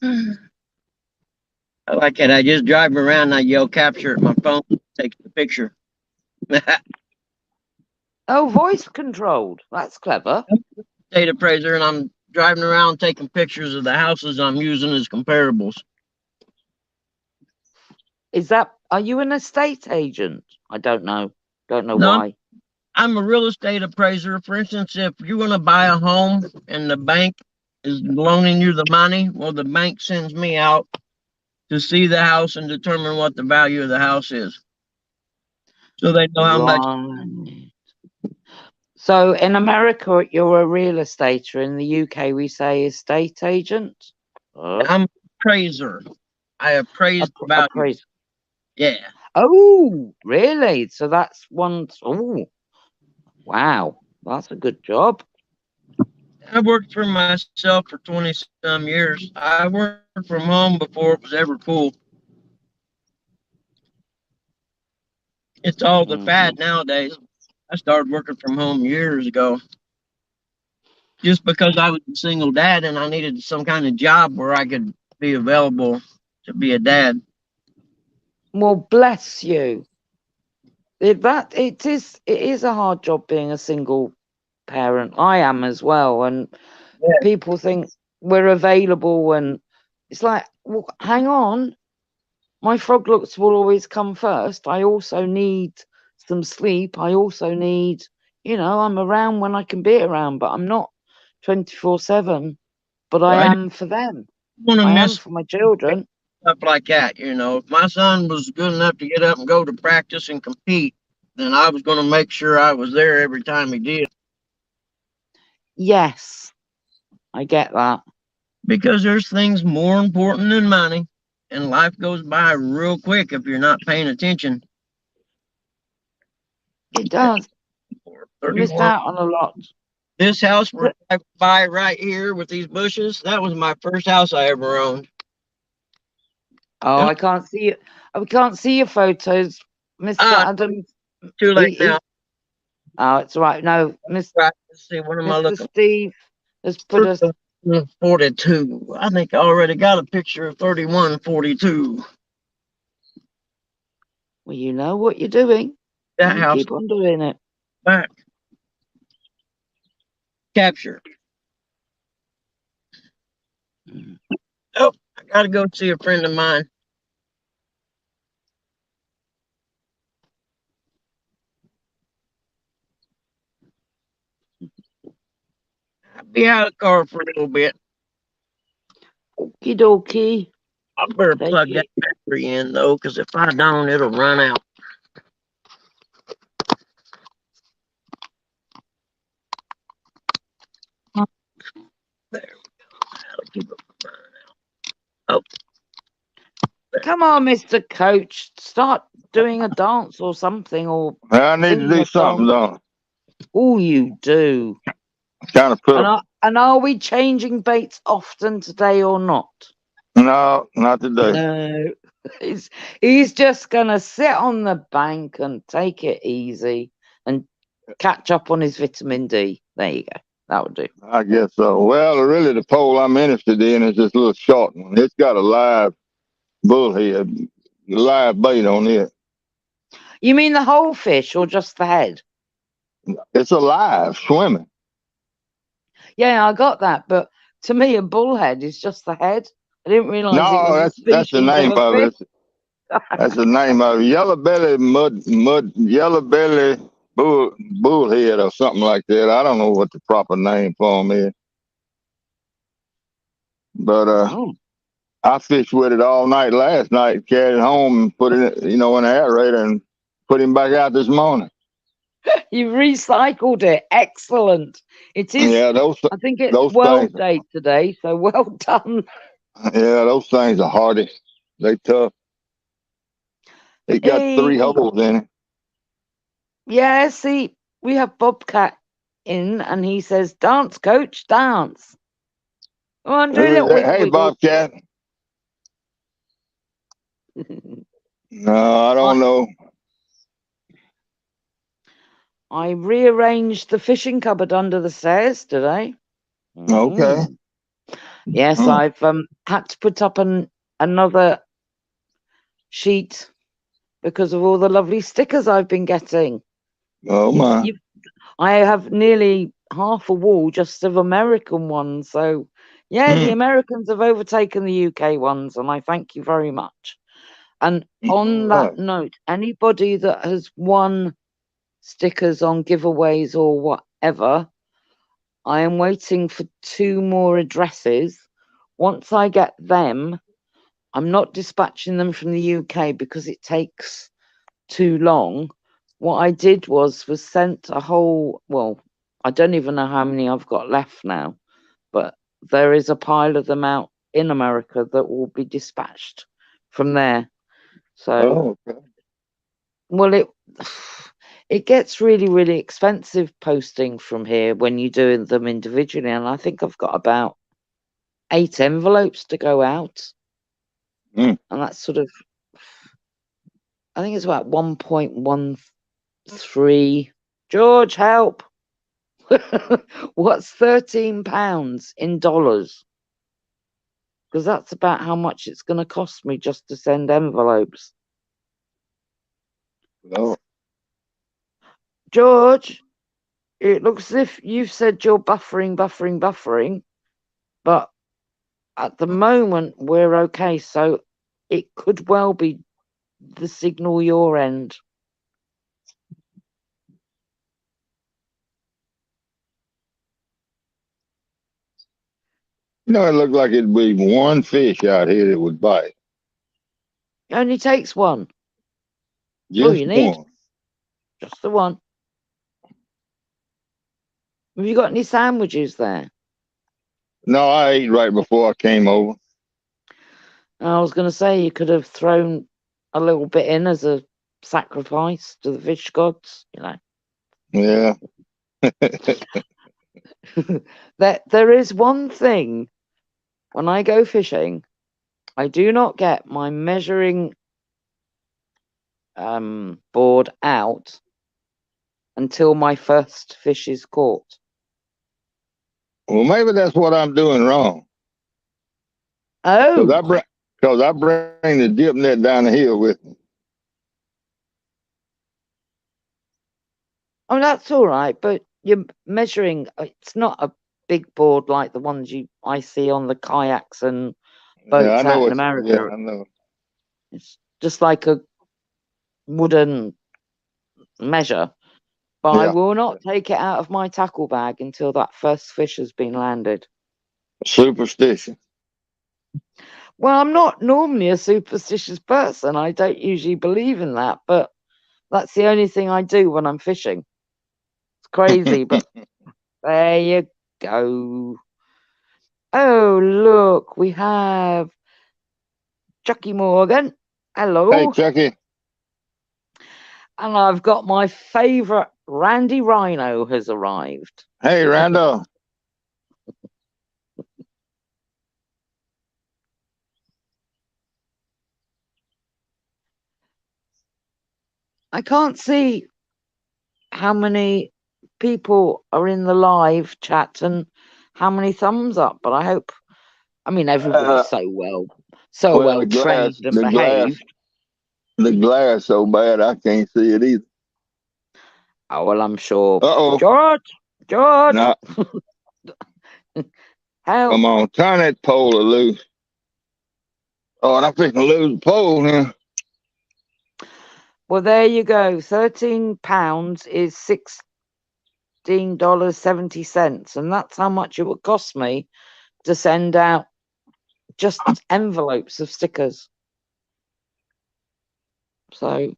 I like it. I just drive around and I yell capture at my phone, takes the picture. Oh, voice controlled. That's clever. State appraiser, and I'm driving around taking pictures of the houses I'm using as comparables. Are you an estate agent? I don't know. Don't know No, why. I'm a real estate appraiser. For instance, if you're going to buy a home and the bank is loaning you the money, well, the bank sends me out to see the house and determine what the value of the house is. so they know how much. Right. So in America, you're a real estater. In the UK, we say estate agent. I'm a appraiser. I appraise value. Appraisal. Yeah. Oh, really? So that's one. Oh, wow. That's a good job. I worked for myself for 20 some years. I worked from home before it was ever cool. It's all the Hmm. fad nowadays. I started working from home years ago just because I was a single dad and I needed some kind of job where I could be available to be a dad. Well, bless you. It is a hard job being a single parent. I am as well, and Yeah. people think we're available, and it's like, well, hang on. My frog looks will always come first. I also need some sleep. I also need, I'm around when I can be around, but I'm not 24/7. But I Well, I didn't am for them. want to I am miss for my children. stuff like that. If my son was good enough to get up and go to practice and compete, then I was going to make sure I was there every time he did. Yes, I get that. Because there's things more important than money, and life goes by real quick if you're not paying attention. It does. You missed 31. out on a lot. This house we're by right here with these bushes, that was my first house I ever owned. Oh, I can't see you. We can't see your photos, Mr. Ah, Adams. too late now. Oh, it's all right. No, Let's see, what am I Mr. looking Steve has put us. for? 42. I think I already got a picture of 31, 42. Well, you know what you're doing. That You house keep on doing it. back. Capture. Oh, I gotta go see a friend of mine. I'll be out of the car for a little bit. Okie dokie. I better Take plug it. that battery in though, because if I don't, it'll run out. There we go. That'll keep it from running out. Oh, Come on, Mr. Coach. Start doing a dance or something, or I need to singing do a something, song. don't Oh, you do. I? Kind of put And a, are we changing baits often today or not? no, not today. No. He's just gonna sit on the bank and take it easy and catch up on his vitamin D. There you go. That would do. I guess so. Well, really, the pole I'm interested in is this little short one. It's got a live bullhead, live bait on it. You mean the whole fish or just the head? It's alive, swimming. Yeah, I got that, but to me, a bullhead is just the head. I didn't realise it No, was a that's the species of name a of fish. it. That's the name of it. Yellow belly yellow belly bullhead or something like that. I don't know what the proper name for them is, but Oh. I fished with it all night last night, carried it home and put it, in the aerator and put him back out this morning. You recycled it. Excellent. It is, Yeah, I think it's those World things, Day today, so well done. yeah, those things are hardy. They tough. It got Hey, 3 holes in it. yeah, see, we have Bobcat in and he says, dance, coach, dance. Come on, do a little wiggle Hey, wiggle. Bobcat. No, I don't know. I rearranged the fishing cupboard under the stairs today. Okay. Yes, I've had to put up another sheet because of all the lovely stickers I've been getting. Oh my. I have nearly half a wall just of American ones. So, yeah, the Americans have overtaken the UK ones, and I thank you very much. And on that note, anybody that has won stickers on giveaways or whatever, I am waiting for 2 more addresses. Once I get them, I'm not dispatching them from the UK because it takes too long. What I did was sent a whole, well, I don't even know how many I've got left now, but there is a pile of them out in America that will be dispatched from there. So, Oh, okay. well, it gets really, really expensive posting from here when you're doing them individually, and I think I've got about 8 envelopes to go out, Mm. and that's sort of, I think it's about 1.13. George, help! What's £13 in dollars? Because that's about how much it's going to cost me just to send envelopes. No. George, it looks as if you've said you're buffering, but at the moment we're okay, so it could well be the signal your end. You know, it looked like it'd be one fish out here that would bite. It only takes one. All Just you need, one. just the one. Have you got any sandwiches there? No, I ate right before I came over. I was going to say you could have thrown a little bit in as a sacrifice to the fish gods, you know. Yeah. There is one thing, when I go fishing, I do not get my measuring board out until my first fish is caught. Well, maybe that's what I'm doing wrong. Because Oh, I bring the dip net down the hill with me. oh, that's all right, but you're measuring, it's not a big board like the ones I see on the kayaks and Yeah, I boats know out in what. Yeah, America. I know. It's just like a wooden measure, but I Yeah. will not take it out of my tackle bag until that first fish has been landed. Superstition. Well, I'm not normally a superstitious person. I don't usually believe in that, but that's the only thing I do when I'm fishing. It's crazy, but there you go. Oh, look, we have Chucky Morgan. Hey, Hello. Chucky. And I've got my favourite Randy Rhino has arrived. Hey, Randall. I can't see how many people are in the live chat and how many thumbs up, but I mean, everybody's so Well, well trained and behaved. the glass so bad I can't see it either. Oh, well, I'm sure. Uh-oh. George, No, help. come on. Turn that pole loose. Oh, and I'm fixing to lose the pole now. Well, there you go. £13 is $16.70, and that's how much it would cost me to send out just envelopes of stickers. So,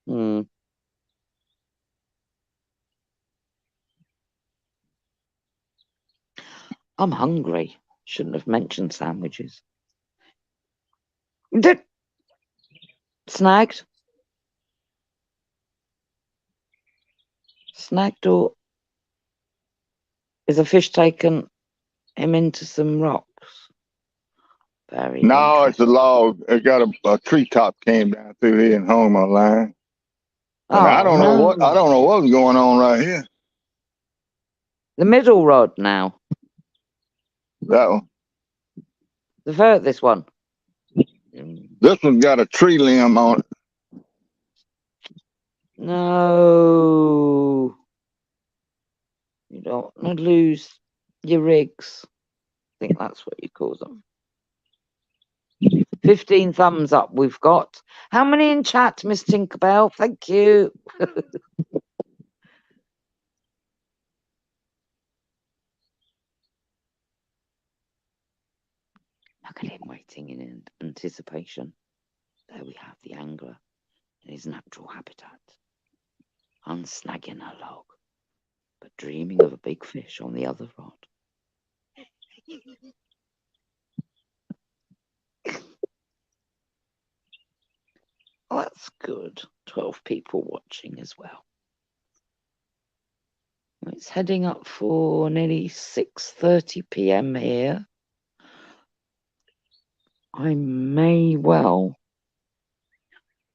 I'm hungry. Shouldn't have mentioned sandwiches. Snagged? Snagged, or is a fish taken him into some rocks? Very No, it's a interesting. log. It got a treetop came down through here and hung my line. And Oh, I no. don't know what's going on right here. The middle rod now. That one. This one. This one's got a tree limb on it. No. You don't want to lose your rigs. I think that's what you call them. 15 thumbs up we've got. How many in chat, Miss Tinkerbell? Thank you. Look at him waiting in anticipation. There we have the angler in his natural habitat. unsnagging a log, but dreaming of a big fish on the other rod. Oh, that's good. 12 people watching as well. It's heading up for nearly 6:30 p.m. here. I may well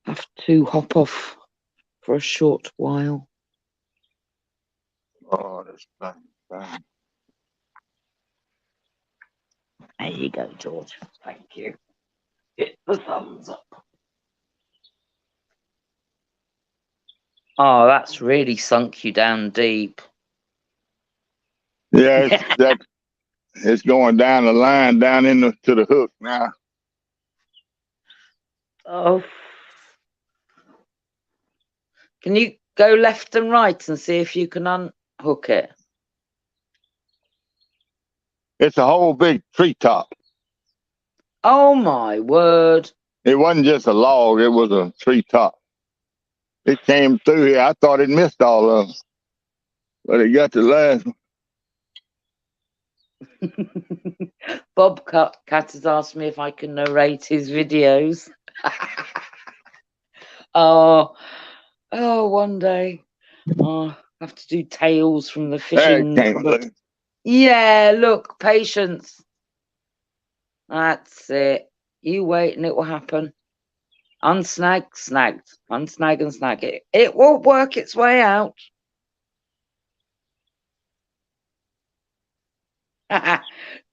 have to hop off for a short while. Oh, that's fine. There you go, George. Thank you. Hit the thumbs up. Oh, that's really sunk you down deep. Yeah, it's going down the line, down to the hook now. Oh. Can you go left and right and see if you can unhook it? It's a whole big treetop. Oh my word. It wasn't just a log, it was a treetop. It came through here. I thought it missed all of them, but it got the last one. Bob Cat has asked me if I can narrate his videos. Oh, one day I have to do tales from the fishing. Yeah, look, patience. That's it. You wait and it will happen. Unsnag, snagged. Unsnag and snag it. It will work its way out.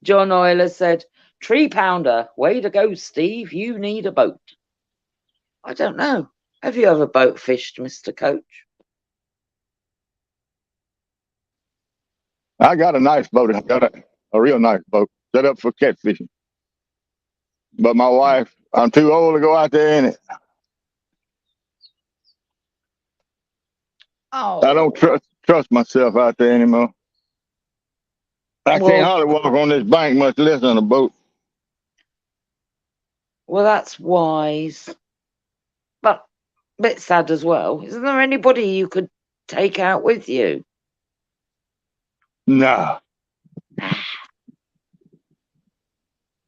John Euler said, "Tree pounder, way to go, Steve. You need a boat." I don't know. Have you ever boat fished, Mr. Coach? I got a nice boat. I got a real nice boat set up for catfishing. But my wife, I'm too old to go out there in it. Oh. I don't trust myself out there anymore. I can't hardly walk on this bank, much less on a boat. Well, that's wise. But a bit sad as well. Isn't there anybody you could take out with you? No.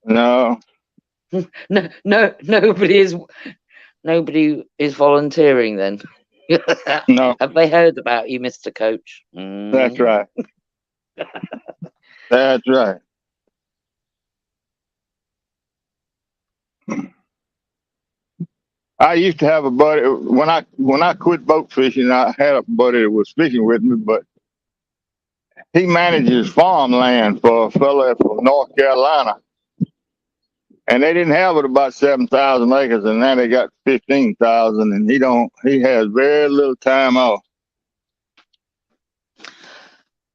No. No, nobody is volunteering then. No. Have they heard about you, Mr. Coach? That's right. That's right. I used to have a buddy when I quit boat fishing. I had a buddy that was fishing with me, but he manages farmland for a fella from North Carolina, and they didn't have it about 7,000 acres, and now they got 15,000, and he has very little time off.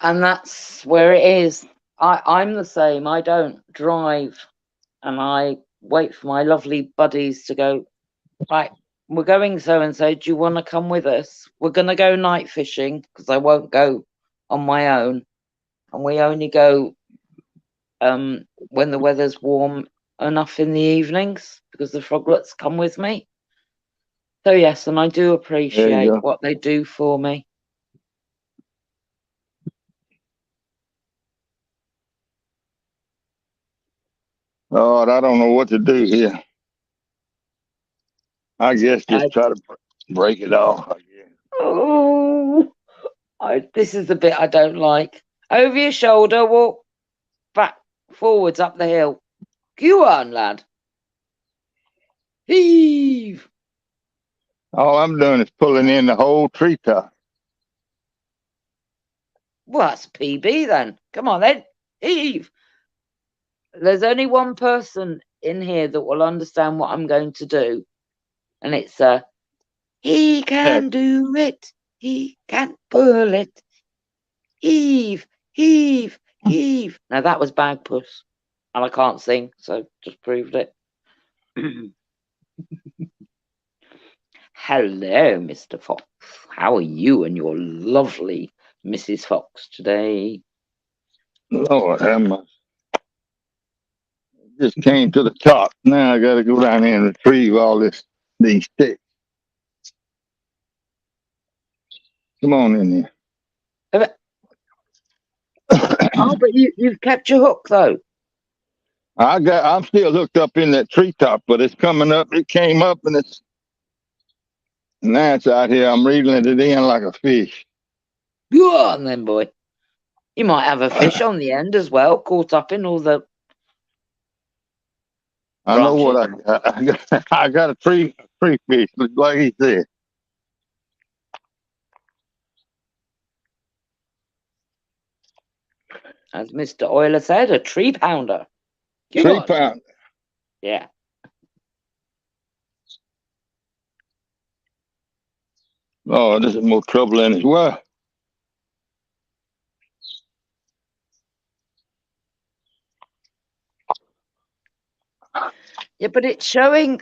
And that's where it is. I'm the same. I don't drive, and I wait for my lovely buddies to go, right, we're going so and so. Do you want to come with us? We're going to go night fishing because I won't go on my own. And we only go when the weather's warm enough in the evenings because the froglets come with me. So, yes, and I do appreciate what they do for me. Lord, I don't know what to do here. I guess just try to break it off. I guess. Oh, this is the bit I don't like. Over your shoulder, walk back, forwards up the hill. Go on, lad. Heave. All I'm doing is pulling in the whole treetop. Well, that's PB then. Come on then. Heave. There's only one person in here that will understand what I'm going to do. And it's he can do it. He can pull it. Heave, heave, heave. Now that was Bagpuss. And I can't sing, so just proved it. Hello, Mr. Fox. How are you and your lovely Mrs. Fox today? Lord have mercy. Just came to the top. Now I got to go down there and retrieve all these sticks. Come on in Oh, but you've kept your hook though. I'm still hooked up in that treetop, but it's coming up. It came up and now it's out here. I'm reeling it in like a fish. Go on then, boy. You might have a fish on the end as well, caught up in all the I know what branches. I got a tree fish, like he said. As Mr. Euler said, a tree pounder. Go 3 on. pound. Yeah. Oh, this is more trouble in as well. Yeah, but it's showing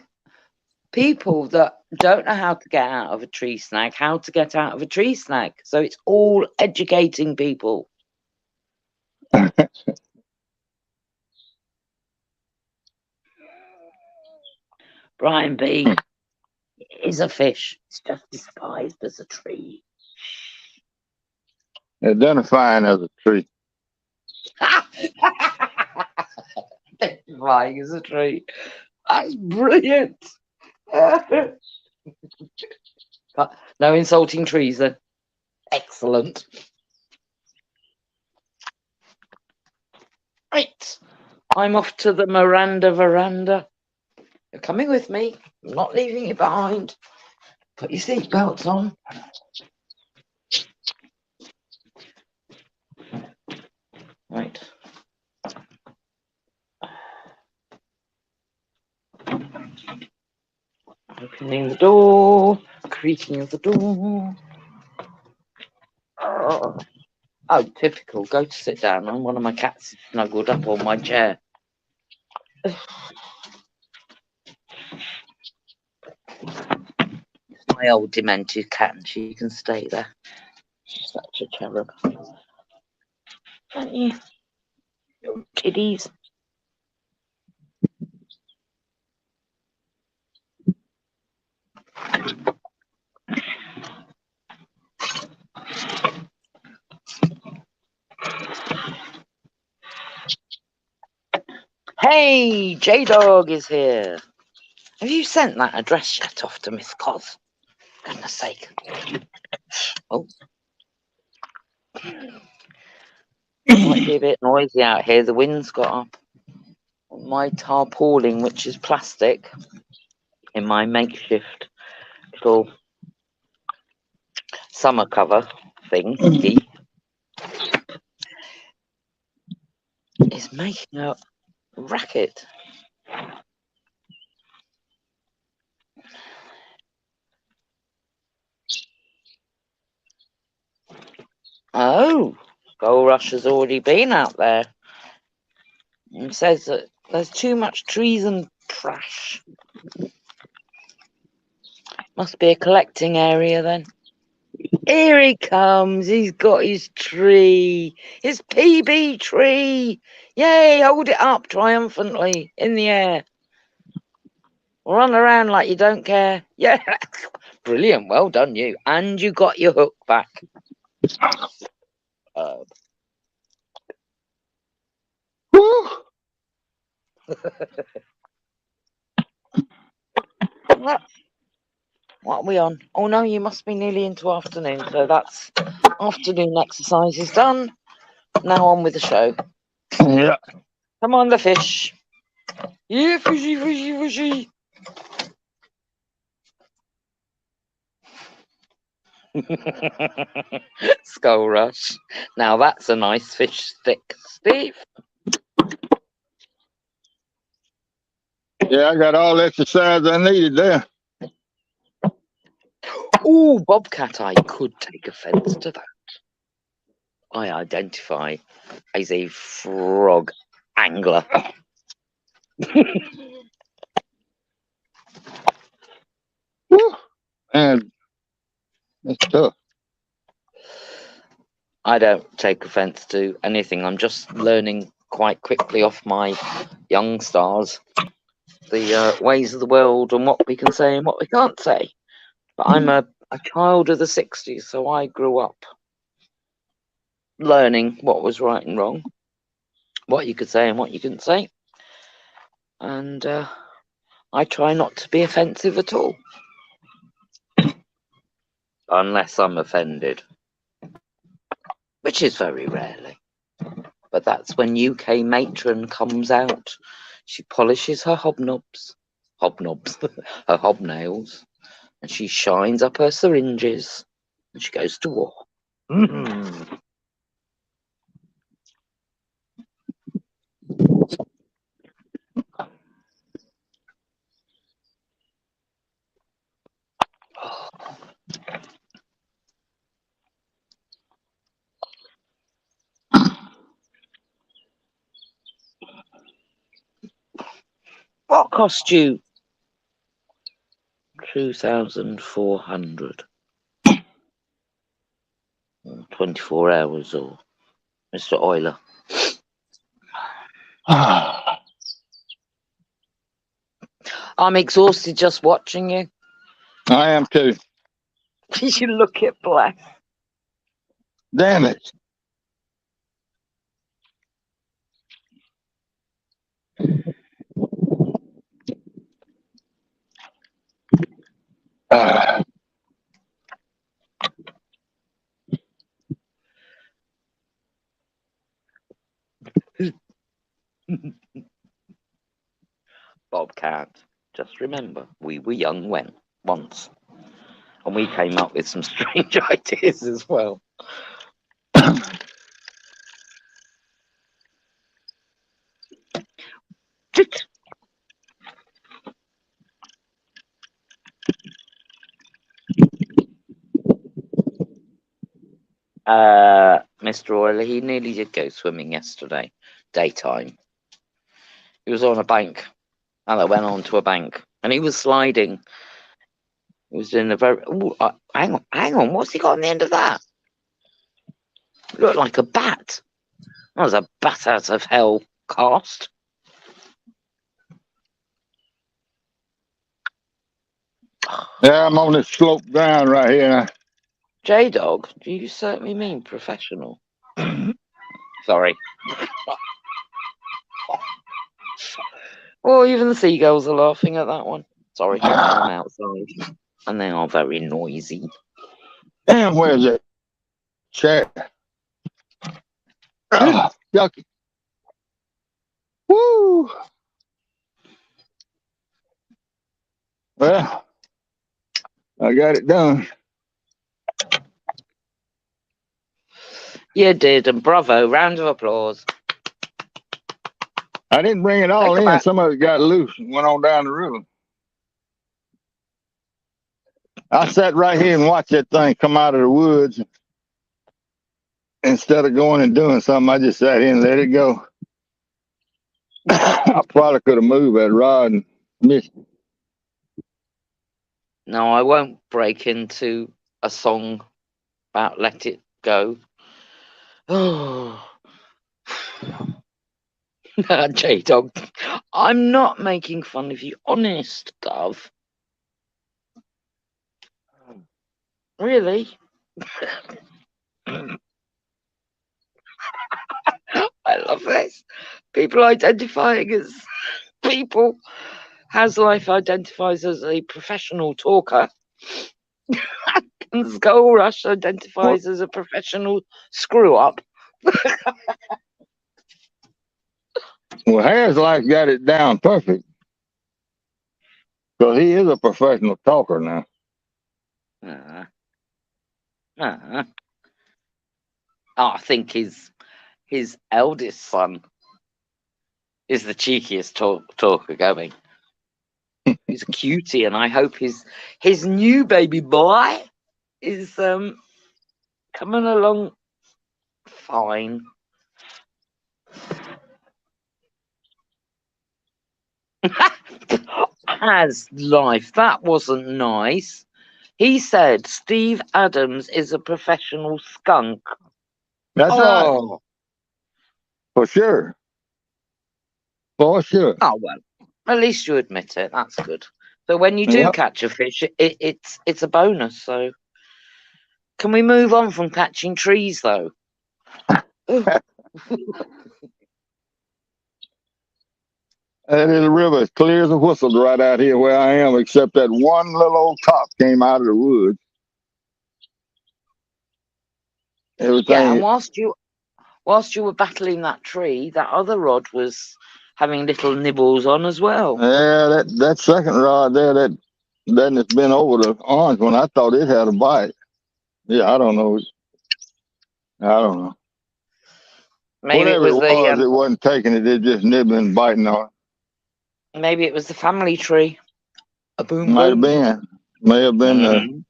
people that don't know how to get out of a tree snag, how to get out of a tree snag. So it's all educating people. Brian B. is a fish. It's just disguised as a tree. Identifying as a tree. Identifying as a tree. That's brilliant. No insulting trees then. Excellent. Right. I'm off to the Miranda veranda. You're coming with me. I'm not leaving you behind. Put your seatbelts on. Right. Opening the door. Creaking of the door. Oh, typical. Go to sit down and one of my cats is snuggled up on my chair. It's my old demented cat and she can stay there. She's such a cherub. Don't you? Little kiddies. Hey, J-Dog is here. Have you sent that address yet off to Miss Cos? Goodness sake. Oh. It might be a bit noisy out here. The wind's got up. My tarpaulin, which is plastic, in my makeshift little summer cover thing, is making a racket. Oh, Gold Rush has already been out there. It says that there's too much trees and trash. Must be a collecting area then. Here he comes. He's got his tree. His PB tree. Yay, hold it up triumphantly in the air. Run around like you don't care. Yeah. Brilliant. Well done, you. And you got your hook back. What are we on? Oh no, you must be nearly into afternoon. So that's afternoon exercise is done. Now on with the show. Yeah. Come on, the fish. Yeah, fishy, fishy, fishy. Skull Rush. Now that's a nice fish stick, Steve. Yeah, I got all the exercise I needed there. Oh, Bobcat, I could take offence to that. I identify as a frog angler. And it's tough. I don't take offence to anything. I'm just learning quite quickly off my young stars the ways of the world and what we can say and what we can't say. But I'm a a child of the 60s, so I grew up learning what was right and wrong, what you could say and what you couldn't say. And I try not to be offensive at all. Unless I'm offended. Which is very rarely. But that's when UK matron comes out. She polishes her hobnobs, her hobnails, and she shines up her syringes, and she goes to war. What cost you 2,400? 24 hours, or Mr. Euler? I'm exhausted just watching you. I am too. You look it black. Damn it. Bob can't. Just remember, we were young once. And we came up with some strange ideas as well. Mr. Euler, he nearly did go swimming yesterday, daytime. He was on a bank, and I went on to a bank, and he was sliding. He was in a very... Ooh, hang on, what's he got on the end of that? It looked like a bat. That was a bat out of hell cast. Yeah, I'm on this sloped ground right here. J-Dog, do you certainly mean professional? Sorry. Well, even the seagulls are laughing at that one. Sorry, I'm outside. And they are very noisy. Damn, where's that chair? Yucky. Woo! Well, I got it done. You did, and bravo, round of applause. I didn't bring it all Take it in. back. Some of it got loose and went on down the river. I sat right here and watched that thing come out of the woods. Instead of going and doing something, I just sat here and let it go. I probably could have moved that rod and missed it. No, I won't break into a song about Let It Go. Oh, J-Dog, I'm not making fun of you. Honest, Gov. Really? I love this. People identifying as people. Has Life identifies as a professional talker. And Skull Rush identifies as a professional screw up. Well, Harris Life got it down perfect. Because he is a professional talker now. I think his eldest son is the cheekiest talker going. He's a cutie, and I hope his new baby boy is coming along fine. Has Life, that wasn't nice. He said Steve Adams is a professional skunk. That's right. For sure. For sure. Oh, well, at least you admit it. That's good. So when you do catch a fish, it's a bonus. So Can we move on from catching trees, though? That little river is clear as a whistle right out here where I am, except that one little old top came out of the woods. Yeah, Everything. and whilst you were battling that tree, that other rod was having little nibbles on as well. Yeah, that second rod there, that has been over the orange one. I thought it had a bite. Yeah, I don't know. I don't know. Maybe Whatever it it was, it wasn't taking it. It just nibbling, biting on it. maybe it was the family tree. A boom Might have boom. been. May have been.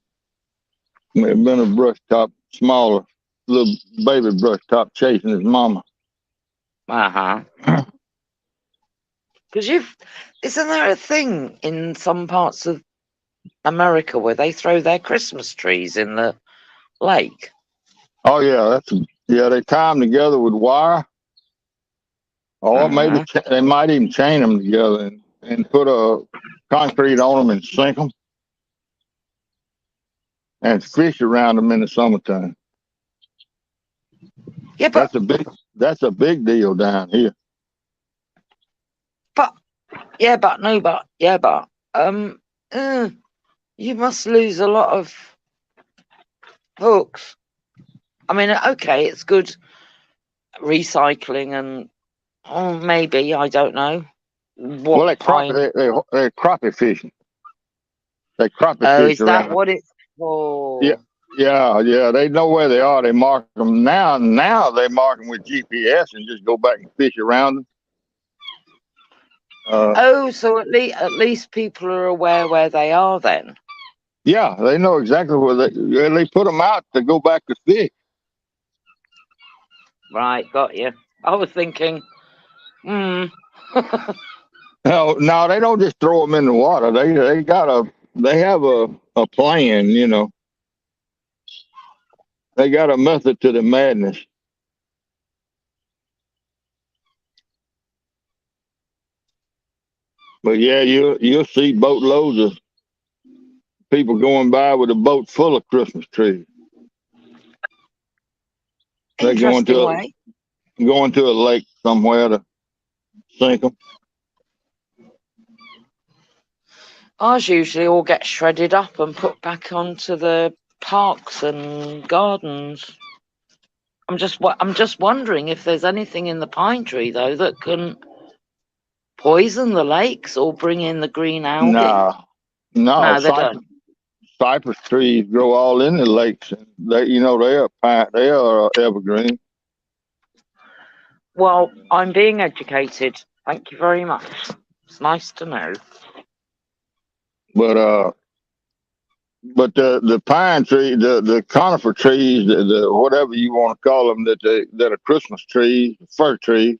May have been a brush top, smaller little baby brush top chasing his mama. Because isn't there a thing in some parts of America where they throw their Christmas trees in the lake? Oh yeah, they tie them together with wire, or maybe they might even chain them together and put a concrete on them and sink them and fish around them in the summertime. Yeah, but that's a big deal down here. You must lose a lot of hooks. I mean, okay, it's good recycling and maybe, I don't know. Well, they're crappie fishing. They crappie fish is around. that what it's for? Yeah. They know where they are. They mark them now. Now they mark them with GPS and just go back and fish around them. So at least people are aware where they are then. Yeah, they know exactly where they put them out to go back to fish. Right, got you. I was thinking, No, they don't just throw them in the water. They have a plan, you know. They got a method to the madness. But yeah, you'll see boatloads of people going by with a boat full of Christmas trees. They're going to a lake somewhere to sink them. Ours usually all get shredded up and put back onto the parks and gardens. I'm just wondering if there's anything in the pine tree though that can poison the lakes or bring in the green algae. No, They don't. cypress trees grow all in the lakes. They are evergreen. Well, I'm being educated. Thank you very much. It's nice to know. But the pine tree, the conifer trees, the whatever you want to call them, that are Christmas trees, fir trees.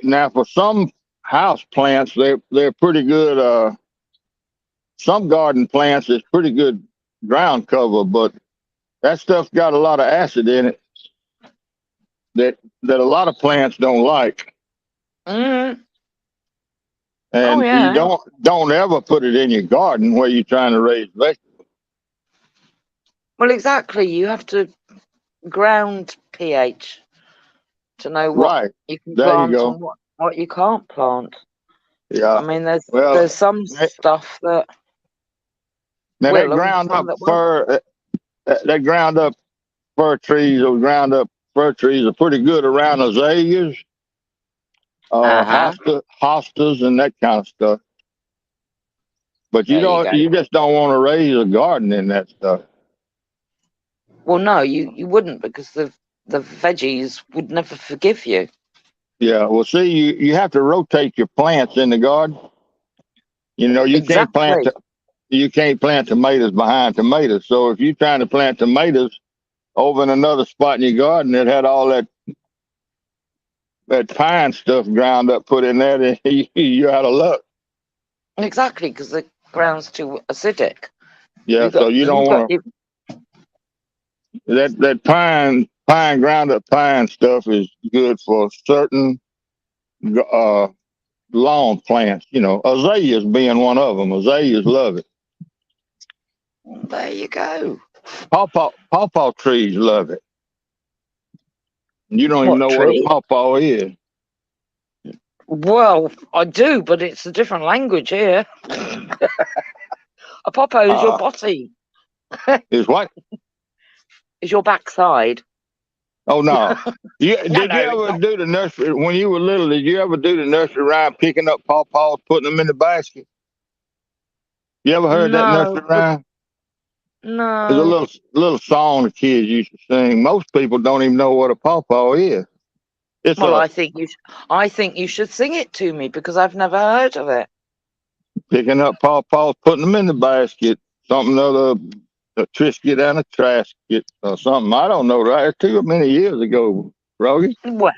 Now, for some house plants, they're pretty good. Some garden plants is pretty good ground cover, but that stuff's got a lot of acid in it that a lot of plants don't like. And you don't ever put it in your garden where you're trying to raise vegetables. Well, exactly. You have to ground pH to know what you can plant and what you can't plant. Yeah. I mean, there's some stuff that. Now that ground up fir trees or ground up fir trees are pretty good around azaleas, hostas, and that kind of stuff. But you just don't want to raise a garden in that stuff. Well, no, you wouldn't, because the veggies would never forgive you. Yeah, well, see, you have to rotate your plants in the garden. You know, you can't plant tomatoes behind tomatoes. So if you're trying to plant tomatoes over in another spot in your garden that had all that pine stuff ground up put in there, then you're out of luck. Exactly, because the ground's too acidic. Yeah, so you don't want to. That pine ground up pine stuff is good for certain lawn plants. You know, azaleas being one of them. Azaleas love it. There you go. Pawpaw trees love it. You don't even What know what a tree? pawpaw is. Well, I do, but it's a different language here. A popo is your Uh, botty, is what? is your backside. Oh no. No, Did you no, it's ever not. do the nursery when you were little? Did you ever do the nursery rhyme picking up pawpaws, putting them in the basket? You ever heard that No, nursery rhyme? It's a no. little song the kids used to sing. Most people don't even know what a pawpaw is. It's Well, a I think you should sing it to me because I've never heard of it. picking up pawpaws, putting them in the basket, something other a Trisket and a Trasket or something. I don't know. Right, too many years ago, Rogie. Well,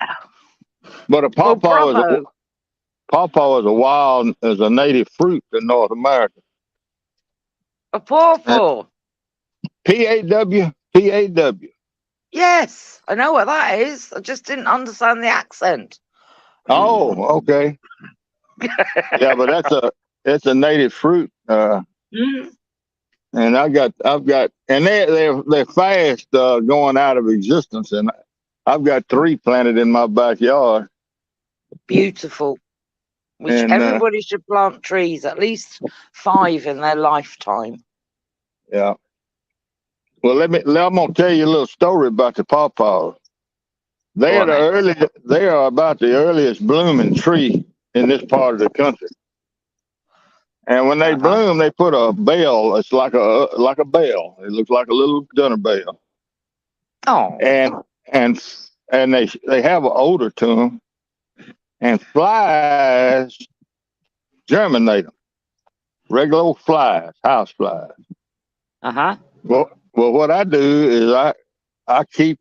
But a well, bravo. pawpaw is a wild, is a native fruit in North America. A pawpaw. Paw. Yes, I know what that is. I just didn't understand the accent. Oh, okay. Yeah, but it's a native fruit. Mm. And and they're fast going out of existence. And I've got 3 planted in my backyard. Beautiful. And Everybody should plant trees, at least 5 in their lifetime. yeah. Well, I'm gonna tell you a little story about the pawpaws. Go on then. They are about the earliest blooming tree in this part of the country. And when they Uh-huh. bloom, they put a bell. It's like a bell. It looks like a little dinner bell. Oh, And and they have an odor to them. And flies germinate them. Regular old flies, house flies. uh-huh. Well, what I do is I keep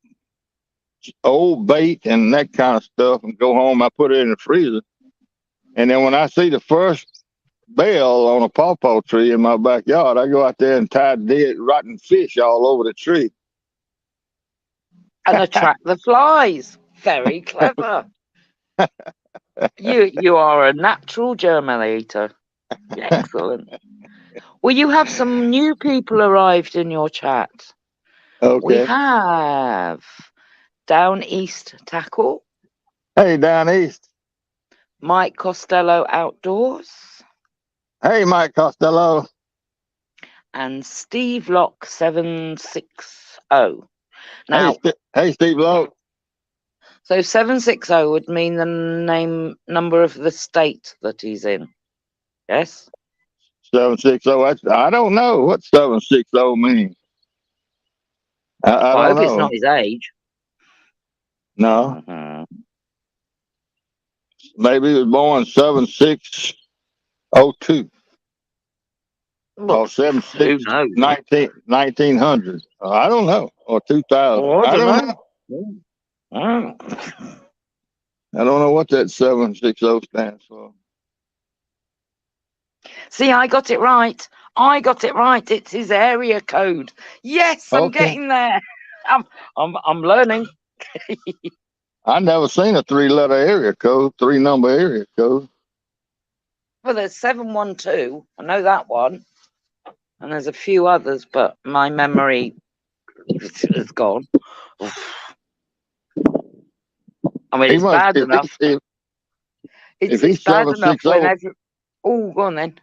old bait and that kind of stuff and go home. I put it in the freezer. And then when I see the first bell on a pawpaw tree in my backyard, I go out there and tie dead rotten fish all over the tree. And attract the flies. Very clever. You are a natural germinator. Excellent. Well, you have some new people arrived in your chat. We Okay. have Down East Tackle, Hey, down east. Mike Costello Outdoors, Hey, Mike Costello. and Steve Lock 760. Now, Hey, Steve Lowe. so 760 would mean the number of the state that he's in. Yes? 760. I don't know what 760 means. I Well, I don't hope it's not know. his age. No, Mhm. maybe he was born 7602 Well, or 76 who knows? 1900. I don't know. Or 2000. Oh, I I don't don't know. know. Mm. I don't know what that 760 stands for. See, I got it right. I got it right. It's his area code. Yes, I'm Okay. getting there. I'm learning. I never seen a 3-letter area code, 3-number area code. Well, there's 712. I know that one. And there's a few others, but my memory is gone. I mean, He it's must bad enough. if It's he's bad enough 760, when oh, go on then.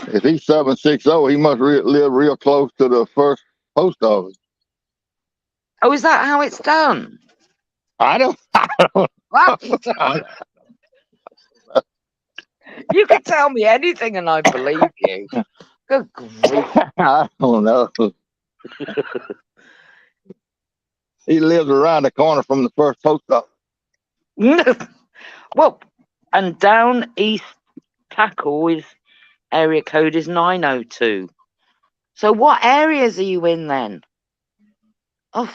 if he's 760, he must live real close to the first post office. Oh, is that how it's done? I don't. What? I, You could tell me anything and I believe you. Good grief. I don't know. He lives around the corner from the first post office. Well, and Down East Tackle is area code is 902. So what areas are you in then? Oh,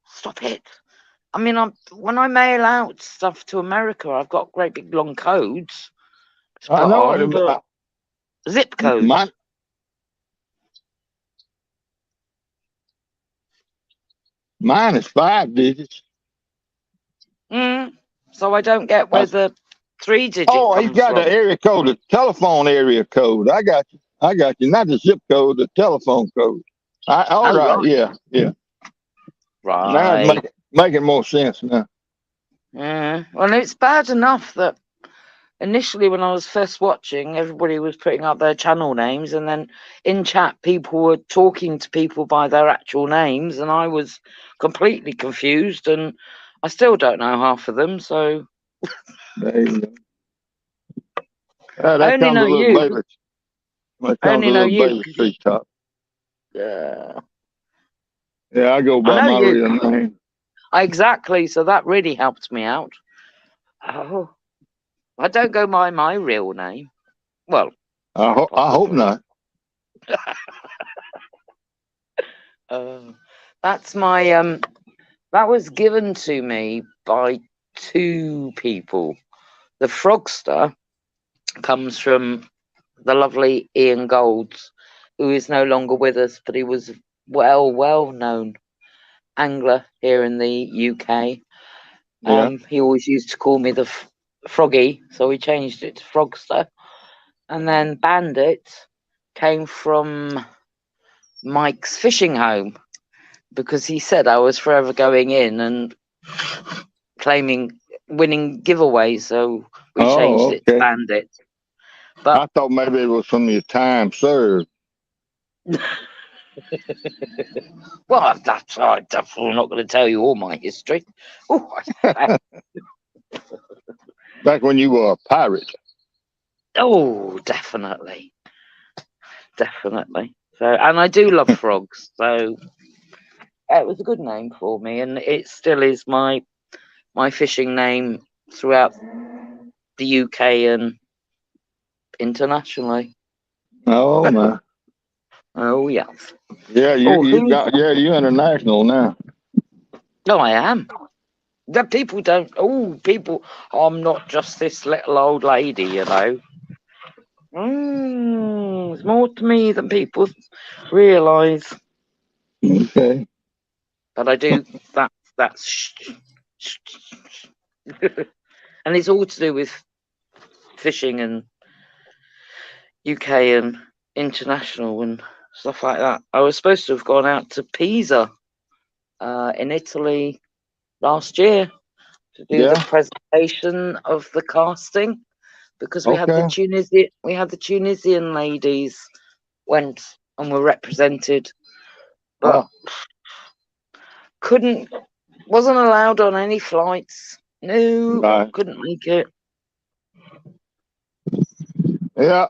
stop it. I mean, when I mail out stuff to America, I've got great big long codes to I put know on, it. but zip codes. Mine is 5 digits. So I don't get where the 3-digit Oh, he comes got the from. area code, the telephone area code. I got you. Not the zip code, the telephone code. All Oh, right, right. yeah, yeah. Now it's Right. making more sense now. Yeah. Well, it's bad enough that initially when I was first watching, everybody was putting up their channel names, and then in chat, people were talking to people by their actual names, and I was completely confused, and I still don't know half of them, so There you go. I That only comes a know little you. baby. That I comes a only know little you baby 'cause tree top. Yeah, I go I by know my you. real name. Exactly, so that really helped me out. Oh, I don't go by my real name. Well, I hope possibly. not. Uh, that's my that was given to me by two people. The Frogster comes from the lovely Ian Golds, who is no longer with us, but he was well known angler here in the UK. Yeah. He always used to call me the Froggy, so we changed it to Frogster. And then Bandit came from Mike's fishing home, because he said I was forever going in and claiming winning giveaways, so we changed Oh, it to okay. Bandit. But I thought maybe it was from your time served. well, that's I'm definitely not going to tell you all my history. Oh, Back when you were a pirate. oh, definitely. So, and I do love frogs, so it was a good name for me, and it still is my fishing name throughout the UK and internationally. Oh my. Oh yes. Yeah, Oh, who? you're international now. No, I am. The people don't. Oh, people. I'm not just this little old lady, you know. It's more to me than people realise. Okay. But I do. That's. And it's all to do with fishing and UK and international and stuff like that. I was supposed to have gone out to Pisa, in Italy last year to do the Yeah. presentation of the casting, because we had Okay. the Tunisian ladies went and were represented, but Oh, wasn't allowed on any flights. No, right. couldn't make it. Yeah.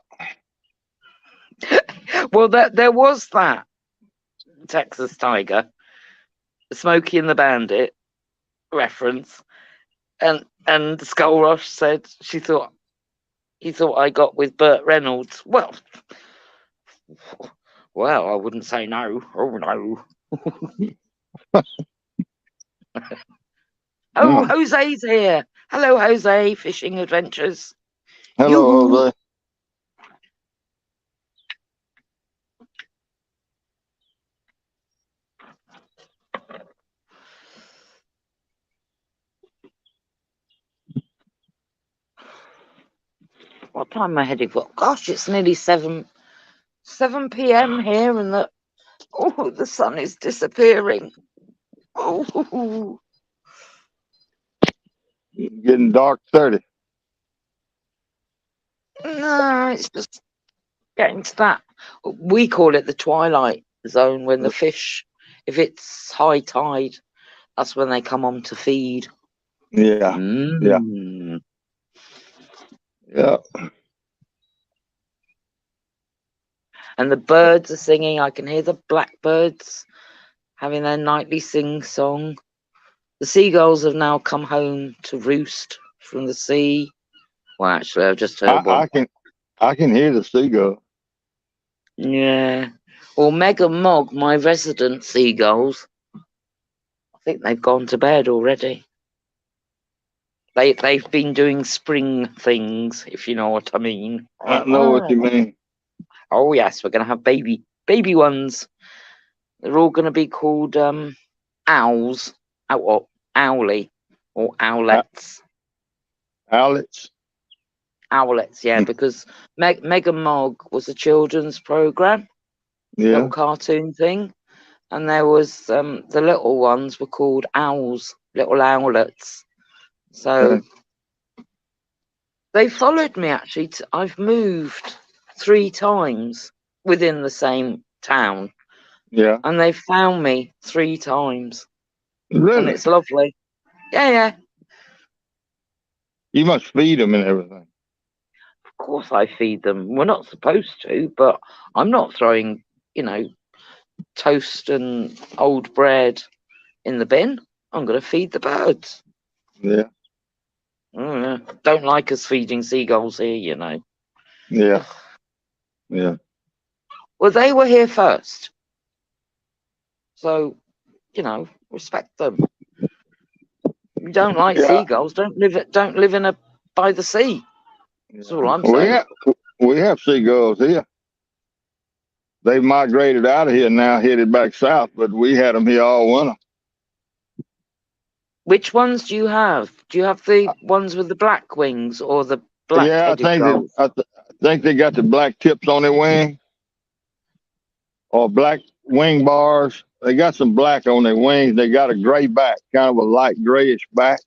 Well, there was that Texas Tiger, Smokey and the Bandit reference, and Skull Rush said he thought I got with Burt Reynolds. Well, I wouldn't say no. Oh no. Oh, Mm. Jose's here. Hello, Jose. Fishing Adventures. Hello, You. Jose. What time am I heading for? Gosh, it's nearly 7 p.m. here, and the sun is disappearing. Oh, Getting dark 30. no, it's just getting to that. We call it the twilight zone when the fish, if it's high tide, that's when they come on to feed. Yeah. Yeah. Mm. Yeah. And the birds are singing. I can hear the blackbirds having their nightly sing song. The seagulls have now come home to roost from the sea. Well, actually, I've just heard one. I can hear the seagull. Yeah. Well, Meg and Mog, my resident seagulls, I think they've gone to bed already. They've been doing spring things, if you know what I mean. I know what you mean. Oh yes, we're gonna have baby ones. They're all gonna be called owls. Or owly or owlets. Alex. Owlets, yeah, because Meg and Mog was a children's program, little Yeah. cartoon thing. and there was the little ones were called owls, little owlets. So they followed me actually. I've moved 3 times within the same town, Yeah. and they found me 3 times, and Really? it's lovely. Yeah. You must feed them and everything. Of course I feed them. We're not supposed to, but I'm not throwing, toast and old bread in the bin. I'm going to feed the birds. Yeah. Don't like us feeding seagulls here. Yeah. Yeah. Well, they were here first, so respect them. You don't like Yeah. seagulls? Don't live in a by the sea. That's all I'm We saying. have seagulls here. They migrated out of here now, headed back south, but we had them here all winter. Which ones do you have? Do you have the ones with the black wings or the black-headed gulls? I think they got the black tips on their wing or black wing bars. They got some black on their wings. They got a gray back, kind of a light grayish back.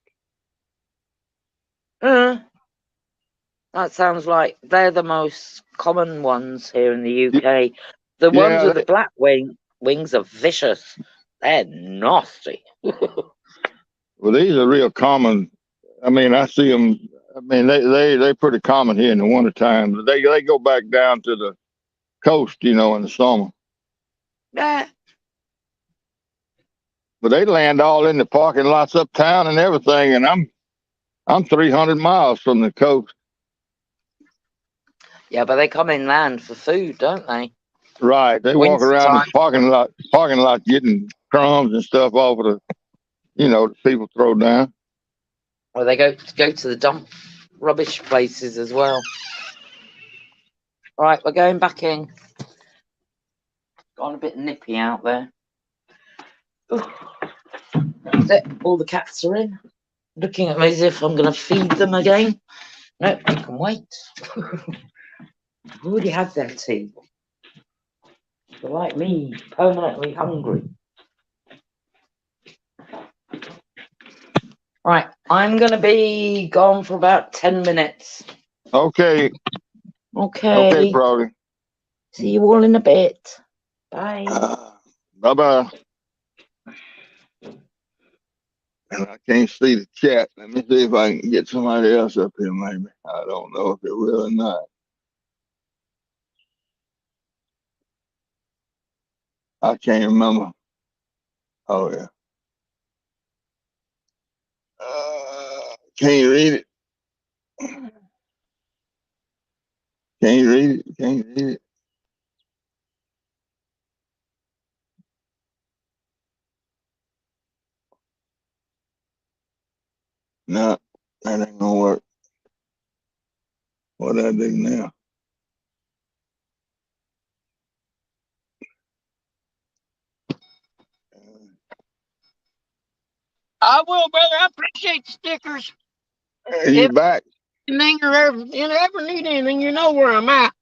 That sounds like they're the most common ones here in the UK. The ones Yeah, with the black wings are vicious. They're nasty. well, these are real common. I mean, I see them. I mean, they're pretty common here in the wintertime. They go back down to the coast, in the summer. Yeah. But they land all in the parking lots uptown and everything, and I'm 300 miles from the coast. Yeah, but they come inland for food, don't they? Right, they walk around the parking lot getting crumbs and stuff off of the people throw down. Well, they go to the dump rubbish places as well. Right, we're going back in. Gone a bit nippy out there. That's it. All the cats are in. Looking at me as if I'm going to feed them again. No, they can wait. I've already had their tea. They're like me, permanently hungry. Right, I'm going to be gone for about 10 minutes. Okay. Okay. Okay, Brody. See you all in a bit. Bye. Bye-bye. And I can't see the chat. Let me see if I can get somebody else up here, maybe. I don't know if it will or not. I can't remember. Oh, yeah. Can't read it. Can't read it. Can't read it. No, that ain't gonna work. What do I do now? I will, brother. I appreciate the stickers. You back? Anything you ever need anything, you know where I'm at.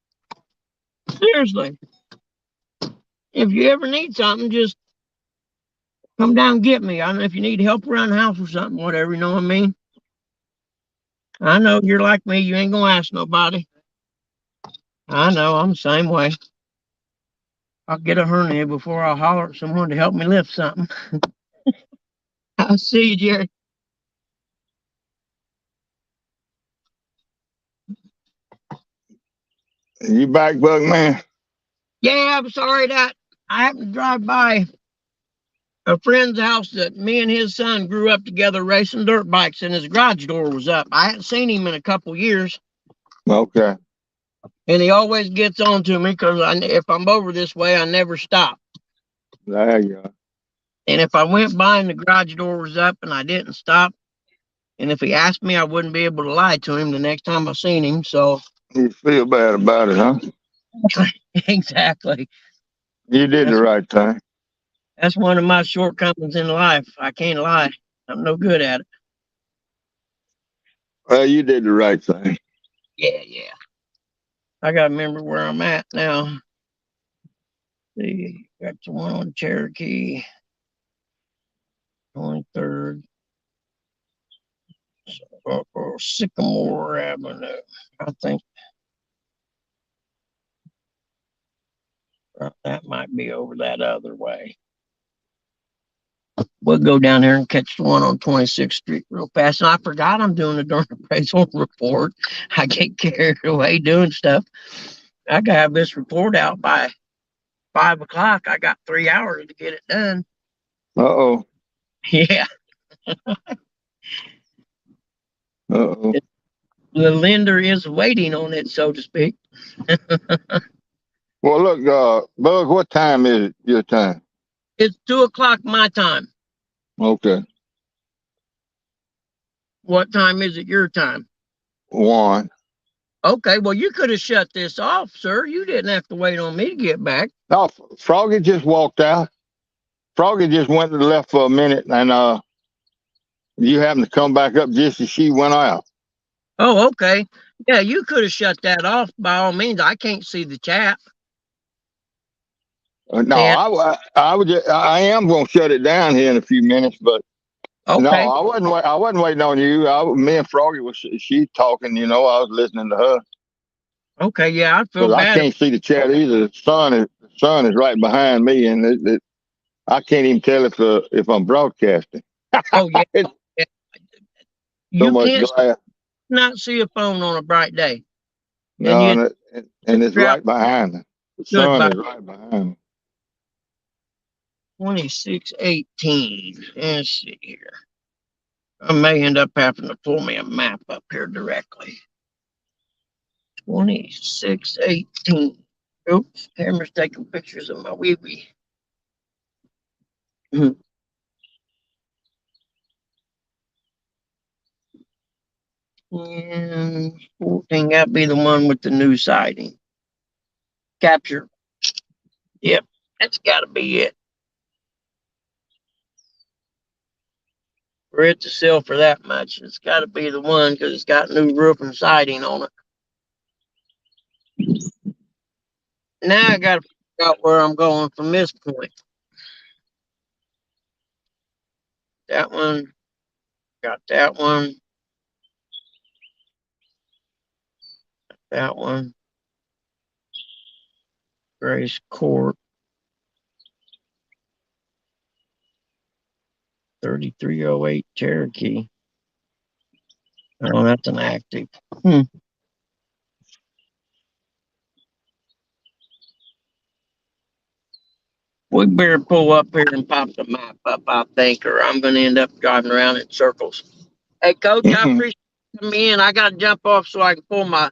Seriously. If you ever need something, just come down and get me. I don't know if you need help around the house or something, whatever, you know what I mean? I know you're like me. You ain't going to ask nobody. I know. I'm the same way. I'll get a hernia before I'll holler at someone to help me lift something. I'll see you, Jerry. You back, Bug Man? Yeah, I'm sorry that I happened to drive by a friend's house that me and his son grew up together racing dirt bikes, and his garage door was up. I hadn't seen him in a couple years. Okay. And he always gets on to me because if I'm over this way, I never stop. There you go. And if I went by and the garage door was up and I didn't stop, and if he asked me, I wouldn't be able to lie to him the next time I seen him. So You feel bad about it, huh? exactly. You did the right thing. That's one of my shortcomings in life. I can't lie. I'm no good at it. Well, you did the right thing. Yeah. I got to remember where I'm at now. See, got the one on Cherokee, 23rd, Sycamore Avenue. I think that might be over that other way. We'll go down there and catch the one on 26th Street real fast. And I forgot I'm doing a darn appraisal report. I get carried away doing stuff. I gotta have this report out by 5 o'clock. I got 3 hours to get it done. Uh-oh. Yeah. Uh-oh. The lender is waiting on it, so to speak. Well, look, Bug, what time is it, your time? It's 2 o'clock my time. Okay. What time is it your time? 1. Okay, well, you could have shut this off, sir. You didn't have to wait on me to get back. No, Froggy just walked out. Froggy just went to the left for a minute, and you happened to come back up just as she went out. Oh, okay. Yeah, you could have shut that off by all means. I can't see the chat. No, And I am going to shut it down here in a few minutes, but no, okay, I wasn't waiting on you. Me and Froggy she talking. I was listening to her okay, yeah, I feel because I bad. can't see the chat either. The sun is right behind me, and I can't even tell if I'm broadcasting. Oh yeah, It's yeah. so You much can't glass. not see a phone on a bright day, and No, and it's you're out right behind me. The good sun by is right behind me. 2618. Let's see here. I may end up having to pull me a map up here directly. 2618. Oops, camera's taking pictures of my wee wee. And 14, that'd be the one with the new siding. Capture. Yep, that's gotta be it. For it to sell for that much, it's gotta be the one because it's got new roof and siding on it. Now I gotta figure out where I'm going from this point. That one, got that one. That one. Grace Court. 3308 Cherokee. Oh, that's an active. We better pull up here and pop the map up, I think, or I'm going to end up driving around in circles. Hey, Coach, I appreciate you coming in. I got to jump off so I can pull my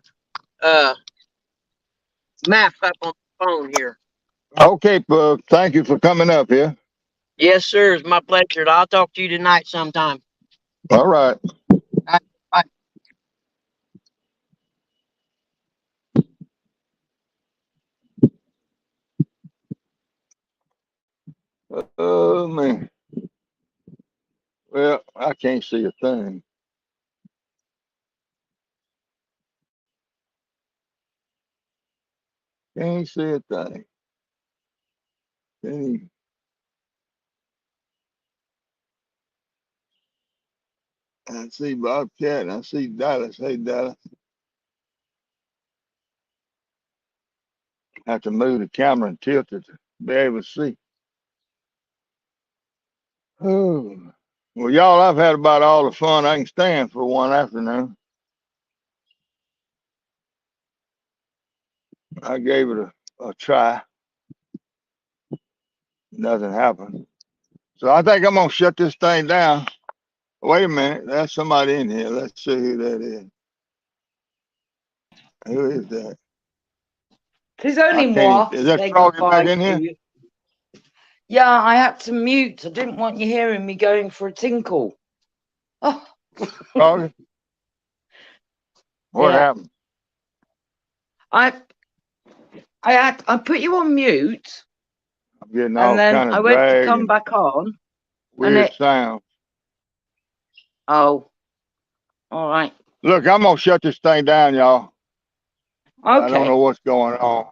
map up on the phone here. Okay, Bug. Thank you for coming up here. Yes, sir. It's my pleasure. I'll talk to you tonight sometime. All right. Bye. Oh, man. Well, I can't see a thing. Can't see a thing. Can't. I see Bobcat and I see Dallas. Hey, Dallas. I have to move the camera and tilt it to be able to see. Oh. Well, y'all, I've had about all the fun I can stand for one afternoon. I gave it a try. Nothing happened. So I think I'm going to shut this thing down. Wait a minute. There's somebody in here. Let's see who that is. Who is that? It's only I moi can't. Is that saying Froggy back goodbye in to here? you. Yeah, I had to mute. I didn't want you hearing me going for a tinkle. Oh. Froggy? What happened? I put you on mute. I'm getting And all then kind I of went to drag come and back on. weird sounds. Oh, all right. Look, I'm going to shut this thing down, y'all. Okay. I don't know what's going on.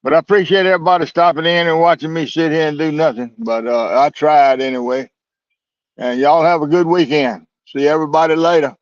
But I appreciate everybody stopping in and watching me sit here and do nothing. But I tried anyway. And y'all have a good weekend. See everybody later.